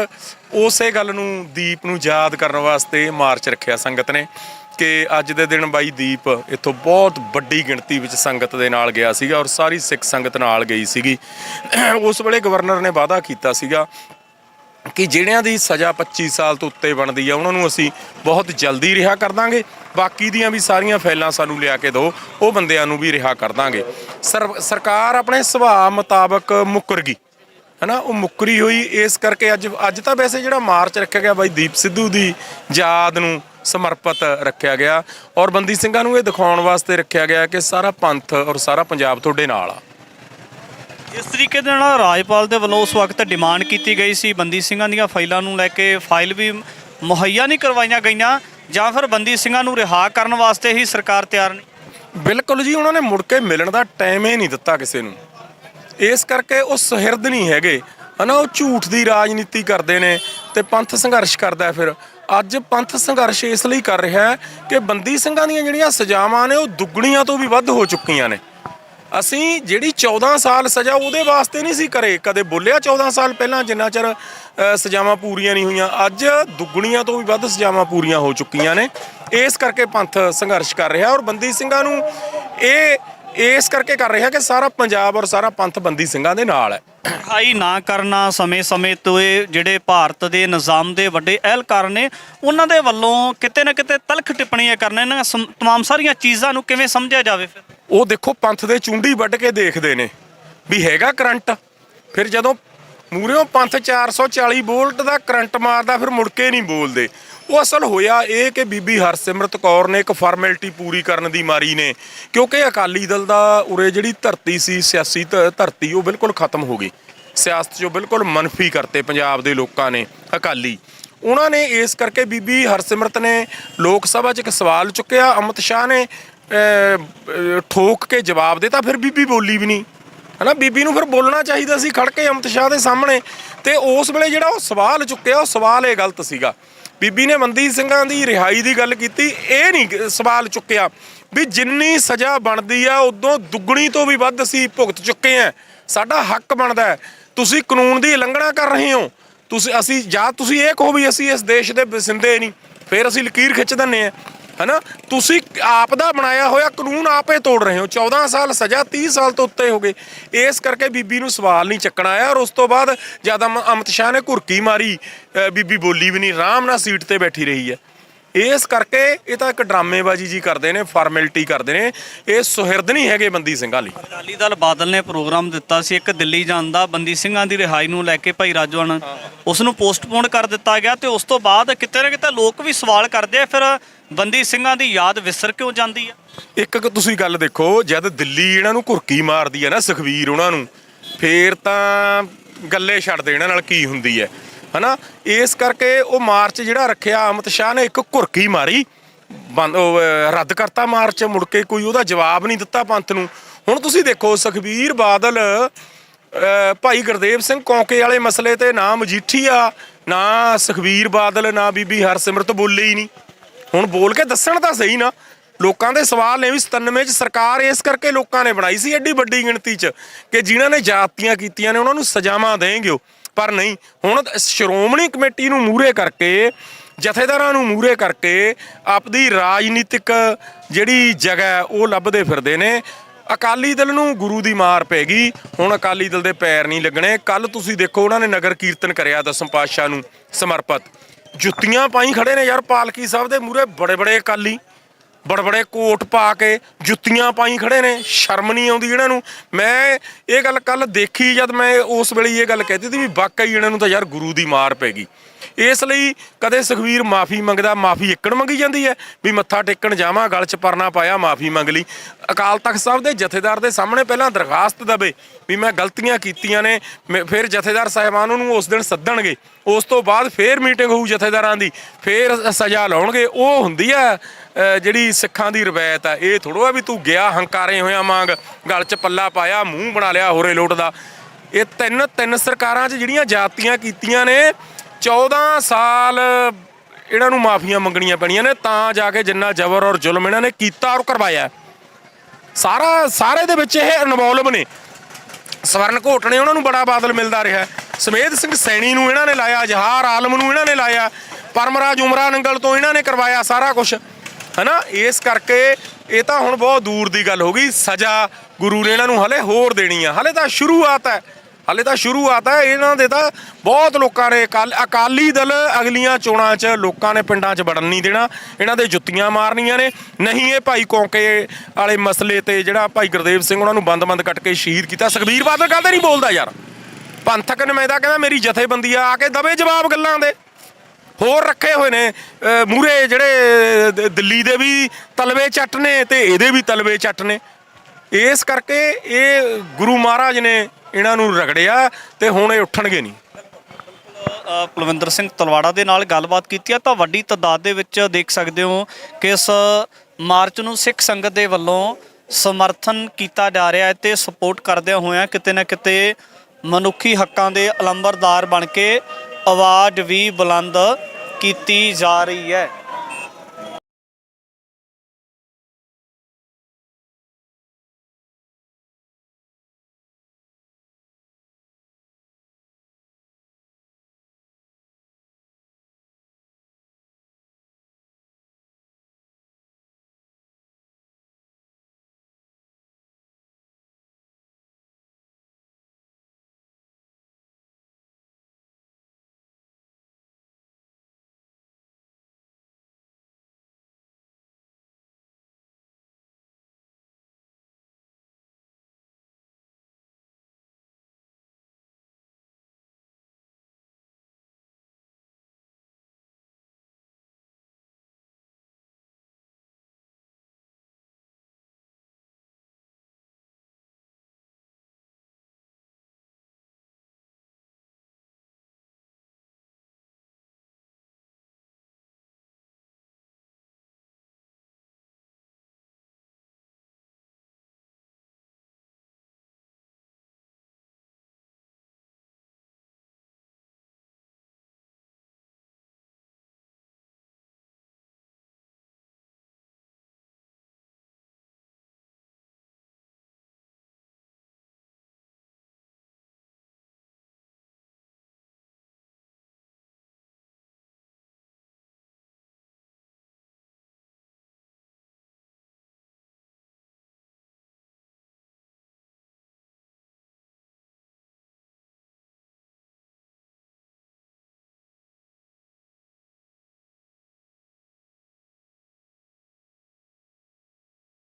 ਉਸੇ ਗੱਲ ਨੂੰ ਦੀਪ ਨੂੰ ਯਾਦ ਕਰਨ ਵਾਸਤੇ ਮਾਰਚ ਰੱਖਿਆ ਸੰਗਤ ਨੇ ਕਿ ਅੱਜ ਦੇ ਦਿਨ ਬਾਈ ਦੀਪ ਇੱਥੋਂ ਬਹੁਤ ਵੱਡੀ ਗਿਣਤੀ ਵਿੱਚ ਸੰਗਤ ਦੇ ਨਾਲ ਗਿਆ ਸੀਗਾ ਔਰ ਸਾਰੀ ਸਿੱਖ ਸੰਗਤ ਨਾਲ ਗਈ ਸੀਗੀ। ਉਸ ਵੇਲੇ ਗਵਰਨਰ ਨੇ ਵਾਅਦਾ ਕੀਤਾ ਸੀਗਾ ਕਿ ਜਿਹੜਿਆਂ ਦੀ ਸਜ਼ਾ 25 ਸਾਲ ਤੋਂ ਉੱਤੇ ਬਣਦੀ ਆ ਉਹਨਾਂ ਨੂੰ ਅਸੀਂ ਬਹੁਤ ਜਲਦੀ ਰਿਹਾ ਕਰ ਦਾਂਗੇ, ਬਾਕੀ ਦੀਆਂ ਵੀ ਸਾਰੀਆਂ ਫਾਈਲਾਂ ਸਾਨੂੰ ਲਿਆ ਕੇ ਦਿਓ, ਉਹ ਬੰਦਿਆਂ ਨੂੰ ਵੀ ਰਿਹਾ ਕਰ ਦਾਂਗੇ। ਸਰਕਾਰ ਆਪਣੇ ਸੁਭਾਅ ਮੁਤਾਬਕ ਮੁੱਕਰ ਗਈ ਹਨਾ, ਉਹ ਮੁੱਕਰੀ ਹੋਈ। ਇਸ ਕਰਕੇ ਅੱਜ ਤਾਂ ਵੈਸੇ ਜਿਹੜਾ ਮਾਰਚ ਰੱਖਿਆ ਗਿਆ ਬਾਈ ਦੀਪ ਸਿੱਧੂ ਦੀ ਯਾਦ ਨੂੰ ਸਮਰਪਿਤ ਰੱਖਿਆ ਗਿਆ ਔਰ ਬੰਦੀ ਸਿੰਘਾਂ ਨੂੰ ਇਹ ਦਿਖਾਉਣ ਵਾਸਤੇ ਰੱਖਿਆ ਗਿਆ ਕਿ ਸਾਰਾ ਪੰਥ ਔਰ ਸਾਰਾ ਪੰਜਾਬ ਤੁਹਾਡੇ ਨਾਲ ਆ। ਇਸ ਤਰੀਕੇ ਦੇ ਨਾਲ ਰਾਜਪਾਲ ਦੇ ਵੱਲੋਂ ਉਸ ਵਕਤ ਡਿਮਾਂਡ ਕੀਤੀ ਗਈ ਸੀ ਬੰਦੀ ਸਿੰਘਾਂ ਦੀਆਂ ਫਾਈਲਾਂ ਨੂੰ ਲੈ ਕੇ, ਫਾਈਲ ਵੀ ਮੁਹੱਈਆ ਨਹੀਂ ਕਰਵਾਈਆਂ ਗਈਆਂ ਜਾਂ ਫਿਰ ਬੰਦੀ ਸਿੰਘਾਂ ਨੂੰ ਰਿਹਾ ਕਰਨ ਵਾਸਤੇ ਹੀ ਸਰਕਾਰ ਤਿਆਰ ਨਹੀਂ? ਬਿਲਕੁਲ ਜੀ, ਉਹਨਾਂ ਨੇ ਮੁੜ ਕੇ ਮਿਲਣ ਦਾ ਟਾਈਮ ਹੀ ਨਹੀਂ ਦਿੱਤਾ ਕਿਸੇ ਨੂੰ। ਇਸ ਕਰਕੇ ਉਹ ਸੁਹਿਰਦ ਨਹੀਂ ਹੈਗੇ ਹਨਾ, ਉਹ ਝੂਠ ਦੀ ਰਾਜਨੀਤੀ ਕਰਦੇ ਨੇ ਤੇ ਪੰਥ ਸੰਘਰਸ਼ ਕਰਦਾ। ਫਿਰ ਅੱਜ ਪੰਥ ਸੰਘਰਸ਼ ਇਸ ਲਈ ਕਰ ਰਿਹਾ ਹੈ ਕਿ ਬੰਦੀ ਸਿੰਘਾਂ ਦੀਆਂ ਜਿਹੜੀਆਂ ਸਜ਼ਾਵਾਂ ਨੇ ਉਹ ਦੁੱਗਣੀਆਂ ਤੋਂ ਵੀ ਵੱਧ ਹੋ ਚੁੱਕੀਆਂ ਨੇ। ਅਸੀਂ ਜਿਹੜੀ 14 ਸਾਲ ਸਜ਼ਾ ਉਹਦੇ ਵਾਸਤੇ ਨਹੀਂ ਸੀ ਕਰੇ ਕਦੇ ਬੋਲਿਆ 14 ਸਾਲ ਪਹਿਲਾਂ ਜਿੰਨਾ ਚਿਰ ਸਜ਼ਾਵਾਂ ਪੂਰੀਆਂ ਨਹੀਂ ਹੋਈਆਂ, ਅੱਜ ਦੁੱਗਣੀਆਂ ਤੋਂ ਵੀ ਵੱਧ ਸਜ਼ਾਵਾਂ ਪੂਰੀਆਂ ਹੋ ਚੁੱਕੀਆਂ ਨੇ। ਇਸ ਕਰਕੇ ਪੰਥ ਸੰਘਰਸ਼ ਕਰ ਰਿਹਾ ਔਰ ਬੰਦੀ ਸਿੰਘਾਂ ਨੂੰ ਇਹ ਇਸ ਕਰਕੇ ਕਰ ਰਿਹਾ ਕਿ ਸਾਰਾ ਪੰਜਾਬ ਔਰ ਸਾਰਾ ਪੰਥ ਬੰਦੀ ਸਿੰਘਾਂ ਦੇ ਨਾਲ ਹੈ। ਰਿਹਾਈ ਨਾ ਕਰਨਾ ਸਮੇਂ-ਸਮੇਂ ਤੋਂ ਇਹ ਜਿਹੜੇ ਭਾਰਤ ਦੇ ਨਿਜ਼ਾਮ ਦੇ ਵੱਡੇ ਅਹਿਲਕਾਰ ਨੇ ਉਹਨਾਂ ਦੇ ਵੱਲੋਂ ਕਿਤੇ ਨਾ ਕਿਤੇ ਤਲਖ ਟਿੱਪਣੀਆਂ ਕਰਨਾ, ਇਹਨਾਂ ਤਮਾਮ ਸਾਰੀਆਂ ਚੀਜ਼ਾਂ ਨੂੰ ਕਿਵੇਂ ਸਮਝਿਆ ਜਾਵੇ? ਫਿਰ ਉਹ ਦੇਖੋ ਪੰਥ ਦੇ ਚੁੰਡੀ ਵੱਢ ਕੇ ਦੇਖਦੇ ਨੇ ਵੀ ਹੈਗਾ ਕਰੰਟ, ਫਿਰ ਜਦੋਂ ਮੂਹਰਿਓਂ ਪੰਥ 440 ਵੋਲਟ ਦਾ ਕਰੰਟ ਮਾਰਦਾ ਫਿਰ ਮੁੜ ਕੇ ਨਹੀਂ ਬੋਲਦੇ। ਉਹ ਅਸਲ ਹੋਇਆ ਇਹ ਕਿ ਬੀਬੀ ਹਰਸਿਮਰਤ ਕੌਰ ਨੇ ਇੱਕ ਫਾਰਮੈਲਿਟੀ ਪੂਰੀ ਕਰਨ ਦੀ ਮਾਰੀ ਨੇ, ਕਿਉਂਕਿ ਅਕਾਲੀ ਦਲ ਦਾ ਉਰੇ ਜਿਹੜੀ ਧਰਤੀ ਸੀ ਸਿਆਸੀ ਧਰਤੀ ਉਹ ਬਿਲਕੁਲ ਖਤਮ ਹੋ ਗਈ। ਸਿਆਸਤ 'ਚੋਂ ਬਿਲਕੁਲ ਮੰਨਫੀ ਕਰਤੇ ਪੰਜਾਬ ਦੇ ਲੋਕਾਂ ਨੇ ਅਕਾਲੀ। ਉਹਨਾਂ ਨੇ ਇਸ ਕਰਕੇ ਬੀਬੀ ਹਰਸਿਮਰਤ ਨੇ ਲੋਕ ਸਭਾ 'ਚ ਇੱਕ ਸਵਾਲ ਚੁੱਕਿਆ, ਅਮਿਤ ਸ਼ਾਹ ਨੇ ਠੋਕ ਕੇ ਜਵਾਬ ਦਿੱਤਾ, ਫਿਰ ਬੀਬੀ ਬੋਲੀ ਵੀ ਨਹੀਂ ਹਨਾ। ਬੀਬੀ ਨੂੰ ਫਿਰ ਬੋਲਣਾ ਚਾਹੀਦਾ ਸੀ ਖੜ ਕੇ ਅਮਿਤ ਸ਼ਾਹ ਦੇ ਸਾਹਮਣੇ, ਤੇ ਉਸ ਵੇਲੇ ਜਿਹੜਾ ਉਹ ਸਵਾਲ ਚੁੱਕਿਆ ਉਹ ਸਵਾਲ ਇਹ ਗਲਤ ਸੀਗਾ। ਬੀਬੀ ਨੇ ਬੰਦੀ ਸਿੰਘਾਂ ਦੀ ਰਿਹਾਈ ਦੀ ਗੱਲ ਕੀਤੀ, ਇਹ ਨਹੀਂ ਸਵਾਲ ਚੁੱਕਿਆ ਵੀ ਜਿੰਨੀ ਸਜ਼ਾ ਬਣਦੀ ਆ ਉਦੋਂ ਦੁੱਗਣੀ ਤੋਂ ਵੀ ਵੱਧ ਅਸੀਂ ਭੁਗਤ ਚੁੱਕੇ ਆ, ਸਾਡਾ ਹੱਕ ਬਣਦਾ ਹੈ। ਤੁਸੀਂ ਕਾਨੂੰਨ ਦੀ ਉਲੰਘਣਾ ਕਰ ਰਹੇ ਹੋ, ਤੁਸੀਂ ਇਹ ਕਹੋ ਵੀ ਅਸੀਂ ਇਸ ਦੇਸ਼ ਦੇ ਵਸਿੰਦੇ ਨਹੀਂ, ਫਿਰ ਅਸੀਂ ਲਕੀਰ ਖਿੱਚ ਦਿੰਦੇ ਆ ਹਨਾ। ਤੁਸੀਂ ਆਪ ਦਾ ਬਣਾਇਆ ਹੋਇਆ ਕਾਨੂੰਨ ਆਪੇ ਤੋੜ ਰਹੇ ਹੋ। 14 ਸਾਲ ਸਜ਼ਾ 30 ਸਾਲ ਤੋਂ ਉੱਤੇ ਹੋ ਗਏ। ਇਸ ਕਰਕੇ ਬੀਬੀ ਨੂੰ ਸਵਾਲ ਨਹੀਂ ਚੱਕਣਾ ਆਇਆ ਔਰ ਉਸ ਤੋਂ ਬਾਅਦ ਜਦ ਅਮਿਤ ਸ਼ਾਹ ਨੇ ਘੁਰਕੀ ਮਾਰੀ ਬੀਬੀ ਬੋਲੀ ਵੀ ਨਹੀਂ, ਆਰਾਮ ਨਾਲ ਸੀਟ ਤੇ ਬੈਠੀ ਰਹੀ ਹੈ। ਇਸ ਕਰਕੇ ਇਹ ਤਾਂ ਇੱਕ ਡਰਾਮੇਬਾਜ਼ੀ ਜੀ ਕਰਦੇ ਨੇ, ਫਾਰਮੈਲਿਟੀ ਕਰਦੇ ਨੇ, ਇਹ ਸੁਹਿਰਦ ਨਹੀਂ ਹੈਗੇ ਬੰਦੀ ਸਿੰਘਾਂ ਲਈ। ਅਕਾਲੀ ਦਲ ਬਾਦਲ ਨੇ ਪ੍ਰੋਗਰਾਮ ਦਿੱਤਾ ਸੀ ਇੱਕ ਦਿੱਲੀ ਜਾਣ ਦਾ ਬੰਦੀ ਸਿੰਘਾਂ ਦੀ ਰਿਹਾਈ ਨੂੰ ਲੈ ਕੇ, ਭਾਈ ਰਾਜਵਣ ਉਸ ਨੂੰ ਪੋਸਟਪੋਨ ਕਰ ਦਿੱਤਾ ਗਿਆ ਤੇ ਉਸ ਤੋਂ ਬਾਅਦ ਕਿਤੇ ਨਾ ਕਿਤੇ ਲੋਕ ਵੀ ਸਵਾਲ ਕਰਦੇ ਆ ਫਿਰ ਬੰਦੀ ਸਿੰਘਾਂ ਦੀ ਯਾਦ ਵਿਸਰ ਕਿਉਂ ਜਾਂਦੀ ਆ? ਇੱਕ ਤੁਸੀਂ ਗੱਲ ਦੇਖੋ, ਜਦ ਦਿੱਲੀ ਇਹਨਾਂ ਨੂੰ ਘੁਰਕੀ ਮਾਰਦੀ ਹੈ ਨਾ ਸੁਖਵੀਰ ਉਹਨਾਂ ਨੂੰ, ਫੇਰ ਤਾਂ ਗੱਲੇ ਛੱਡਦੇ ਇਹਨਾਂ ਨਾਲ ਕੀ ਹੁੰਦੀ ਹੈ ਹਨਾ। ਇਸ ਕਰਕੇ ਉਹ ਮਾਰਚ ਜਿਹੜਾ ਰੱਖਿਆ ਅਮਿਤ ਸ਼ਾਹ ਨੇ ਇੱਕ ਘੁਰਕੀ ਮਾਰੀ, ਰੱਦ ਕਰਤਾ ਮਾਰਚ, ਮੁੜ ਕੇ ਕੋਈ ਉਹਦਾ ਜਵਾਬ ਨਹੀਂ ਦਿੱਤਾ ਪੰਥ ਨੂੰ। ਹੁਣ ਤੁਸੀਂ ਦੇਖੋ ਸੁਖਬੀਰ ਬਾਦਲ ਭਾਈ ਗੁਰਦੇਵ ਸਿੰਘ ਕੌਂਕੇ ਵਾਲੇ ਮਸਲੇ ਤੇ ਨਾ ਮਜੀਠੀਆ, ਨਾ ਸੁਖਬੀਰ ਬਾਦਲ, ਨਾ ਬੀਬੀ ਹਰਸਿਮਰਤ ਬੋਲੇ ਹੀ ਨਹੀਂ। ਹੁਣ ਬੋਲ ਕੇ ਦੱਸਣ ਤਾਂ ਸਹੀ ਨਾ। ਲੋਕਾਂ ਦੇ ਸਵਾਲ ਨੇ ਵੀ 97 'ਚ ਸਰਕਾਰ ਇਸ ਕਰਕੇ ਲੋਕਾਂ ਨੇ ਬਣਾਈ ਸੀ ਐਡੀ ਵੱਡੀ ਗਿਣਤੀ 'ਚ ਕਿ ਜਿਨ੍ਹਾਂ ਨੇ ਜਾਤੀਆਂ ਕੀਤੀਆਂ ਨੇ ਉਹਨਾਂ ਨੂੰ ਸਜ਼ਾਵਾਂ ਦੇਣਗੇ, ਪਰ ਨਹੀਂ। ਹੁਣ ਸ਼੍ਰੋਮਣੀ ਕਮੇਟੀ ਨੂੰ ਮੂਹਰੇ ਕਰਕੇ, ਜਥੇਦਾਰਾਂ ਨੂੰ ਮੂਹਰੇ ਕਰਕੇ ਆਪਦੀ ਰਾਜਨੀਤਿਕ ਜਿਹੜੀ ਜਗ੍ਹਾ ਉਹ ਲੱਭਦੇ ਫਿਰਦੇ ਨੇ। ਅਕਾਲੀ ਦਲ ਨੂੰ ਗੁਰੂ ਦੀ ਮਾਰ ਪੈ ਗਈ, ਹੁਣ ਅਕਾਲੀ ਦਲ ਦੇ ਪੈਰ ਨਹੀਂ ਲੱਗਣੇ। ਕੱਲ ਤੁਸੀਂ ਦੇਖੋ ਉਹਨਾਂ ਨੇ ਨਗਰ ਕੀਰਤਨ ਕਰਿਆ ਦਸਮ ਪਾਤਸ਼ਾਹ ਨੂੰ ਸਮਰਪਿਤ, ਜੁੱਤੀਆਂ ਪਾਈ ਖੜੇ ਨੇ ਯਾਰ ਪਾਲਕੀ ਸਾਹਿਬ ਦੇ ਮੂਹਰੇ, ਬੜੇ ਅਕਾਲੀ ਬੜੇ ਕੋਟ ਪਾ ਕੇ ਜੁੱਤੀਆਂ ਪਾਈ ਖੜੇ ਨੇ। ਸ਼ਰਮ ਨਹੀਂ ਆਉਂਦੀ ਇਹਨਾਂ ਨੂੰ? ਮੈਂ ਇਹ ਗੱਲ ਕੱਲ ਦੇਖੀ ਜਦ ਮੈਂ ਉਸ ਵੇਲੇ ਇਹ ਗੱਲ ਕਹਿਤੀ ਸੀ ਵੀ ਵਾਕਈ ਇਹਨਾਂ ਨੂੰ ਤਾਂ ਯਾਰ ਗੁਰੂ ਦੀ ਮਾਰ ਪੈ ਗਈ। ਇਸ ਲਈ ਕਦੇ ਸੁਖਵੀਰ ਮਾਫੀ ਮੰਗਦਾ, ਮਾਫੀ ਇੱਕਣ ਮੰਗੀ ਜਾਂਦੀ ਹੈ ਵੀ ਮੱਥਾ ਟੇਕਣ ਜਾਵਾਂ, ਗਲ 'ਚ ਪਰਨਾ ਪਾਇਆ, ਮਾਫੀ ਮੰਗ ਲਈ। ਅਕਾਲ ਤਖਤ ਸਾਹਿਬ ਦੇ ਜਥੇਦਾਰ ਦੇ ਸਾਹਮਣੇ ਪਹਿਲਾਂ ਦਰਖਾਸਤ ਦਵੇ ਵੀ ਮੈਂ ਗਲਤੀਆਂ ਕੀਤੀਆਂ ਨੇ, ਫਿਰ ਜਥੇਦਾਰ ਸਾਹਿਬਾਨ ਉਹਨੂੰ ਉਸ ਦਿਨ ਸੱਦਣਗੇ, ਉਸ ਤੋਂ ਬਾਅਦ ਫਿਰ ਮੀਟਿੰਗ ਹੋਊ ਜਥੇਦਾਰਾਂ ਦੀ, ਫਿਰ ਸਜ਼ਾ ਲਾਉਣਗੇ। ਉਹ ਹੁੰਦੀ ਆ ਜਿਹੜੀ ਸਿੱਖਾਂ ਦੀ ਰਵਾਇਤ ਆ। ਇਹ ਥੋੜ੍ਹਾ ਵੀ ਤੂੰ ਗਿਆ ਹੰਕਾਰੇ ਹੋਇਆ ਵਾਂਗ ਗਲ 'ਚ ਪੱਲਾ ਪਾਇਆ, ਮੂੰਹ ਬਣਾ ਲਿਆ ਹੋਰੇ ਲੋਟ ਦਾ। ਇਹ ਤਿੰਨ ਸਰਕਾਰਾਂ 'ਚ ਜਿਹੜੀਆਂ ਜਾਤੀਆਂ ਕੀਤੀਆਂ ਨੇ, 14 ਸਾਲ ਇਹਨਾਂ ਨੂੰ ਮਾਫੀਆਂ ਮੰਗਣੀਆਂ ਪੈਣੀਆਂ ਨੇ ਤਾਂ ਜਾ ਕੇ ਜਿੰਨਾ ਜ਼ਬਰ ਔਰ ਜ਼ੁਲਮ ਇਹਨਾਂ ਨੇ ਕੀਤਾ ਔਰ ਕਰਵਾਇਆ ਸਾਰੇ ਦੇ ਵਿੱਚ ਇਹ ਇਨਵੋਲਵ ਨੇ। ਸਵਰਨ ਘੋਟ ਨੇ ਉਹਨਾਂ ਨੂੰ ਬੜਾ ਬਾਦਲ ਮਿਲਦਾ ਰਿਹਾ, ਸਮੇਧ ਸਿੰਘ ਸੈਣੀ ਨੂੰ ਇਹਨਾਂ ਨੇ ਲਾਇਆ, ਜਹਾਰ ਆਲਮ ਨੂੰ ਇਹਨਾਂ ਨੇ ਲਾਇਆ, ਪਰਮਰਾਜ ਉਮਰਾ ਨੰਗਲ ਤੋਂ ਇਹਨਾਂ ਨੇ ਕਰਵਾਇਆ ਸਾਰਾ ਕੁਝ, ਹੈ ਨਾ। ਇਸ ਕਰਕੇ ਇਹ ਤਾਂ ਹੁਣ ਬਹੁਤ ਦੂਰ ਦੀ ਗੱਲ ਹੋ ਗਈ। ਸਜ਼ਾ ਗੁਰੂ ਨੇ ਇਹਨਾਂ ਨੂੰ ਹਲੇ ਹੋਰ ਦੇਣੀ ਆ, ਹਲੇ ਤਾਂ ਸ਼ੁਰੂਆਤ ਹੈ, ਹਲੇ ਤਾਂ ਸ਼ੁਰੂਆਤ ਹੈ। ਇਹਨਾਂ ਦੇ ਤਾਂ ਬਹੁਤ ਲੋਕਾਂ ਨੇ ਅਕਾਲੀ ਦਲ ਅਗਲੀਆਂ ਚੋਣਾਂ 'ਚ ਲੋਕਾਂ ਨੇ ਪਿੰਡਾਂ 'ਚ ਵੜਨ ਨਹੀਂ ਦੇਣਾ, ਇਹਨਾਂ ਦੇ ਜੁੱਤੀਆਂ ਮਾਰਨੀਆਂ ਨੇ। ਨਹੀਂ ਇਹ ਭਾਈ ਕੌਂਕੇ ਵਾਲੇ ਮਸਲੇ ਤੇ ਜਿਹੜਾ ਭਾਈ ਗੁਰਦੇਵ ਸਿੰਘ ਉਹਨਾਂ ਨੂੰ ਬੰਦ ਕੱਟ ਕੇ ਸ਼ਹੀਦ ਕੀਤਾ, ਸੁਖਬੀਰ ਬਾਦਲ ਕਾਹਦੇ ਨਹੀਂ ਬੋਲਦਾ ਯਾਰ। ਪੰਥਕ ਨੁਮਾਇੰਦਾ ਕਹਿੰਦਾ ਮੇਰੀ ਜਥੇਬੰਦੀ ਆ ਕੇ ਦਵੇ ਜਵਾਬ ਗੱਲਾਂ ਦੇ। ਹੋਰ ਰੱਖੇ ਹੋਏ ਨੇ ਮੂਹਰੇ ਜਿਹੜੇ ਦਿੱਲੀ ਦੇ ਵੀ ਤਲਵੇ ਚੱਟ ਨੇ ਤੇ ਇਹਦੇ ਵੀ ਤਲਵੇ ਚੱਟ ਨੇ। ਇਸ ਕਰਕੇ ਇਹ ਗੁਰੂ ਮਹਾਰਾਜ ਨੇ ਇਹਨਾਂ ਨੂੰ ਰਗੜਿਆ ਤੇ ਹੁਣ ਇਹ ਉੱਠਣਗੇ ਨਹੀਂ। ਪਲਵਿੰਦਰ ਸਿੰਘ ਤਲਵਾੜਾ ਦੇ ਨਾਲ ਗੱਲਬਾਤ ਕੀਤੀ ਆ ਤਾਂ ਵੱਡੀ ਤਾਦਾਦ ਦੇ ਵਿੱਚ ਦੇਖ ਸਕਦੇ ਹੋ ਕਿ ਇਸ ਮਾਰਚ ਨੂੰ ਸਿੱਖ ਸੰਗਤ ਦੇ ਵੱਲੋਂ ਸਮਰਥਨ ਕੀਤਾ ਜਾ ਰਿਹਾ ਹੈ ਤੇ ਸਪੋਰਟ ਕਰਦਿਆਂ ਹੋਇਆਂ ਕਿਤੇ ਨਾ ਕਿਤੇ ਮਨੁੱਖੀ ਹੱਕਾਂ ਦੇ ਅਲੰਬਰਦਾਰ ਬਣ ਕੇ ਆਵਾਜ਼ ਵੀ ਬੁਲੰਦ ਕੀਤੀ ਜਾ ਰਹੀ ਹੈ।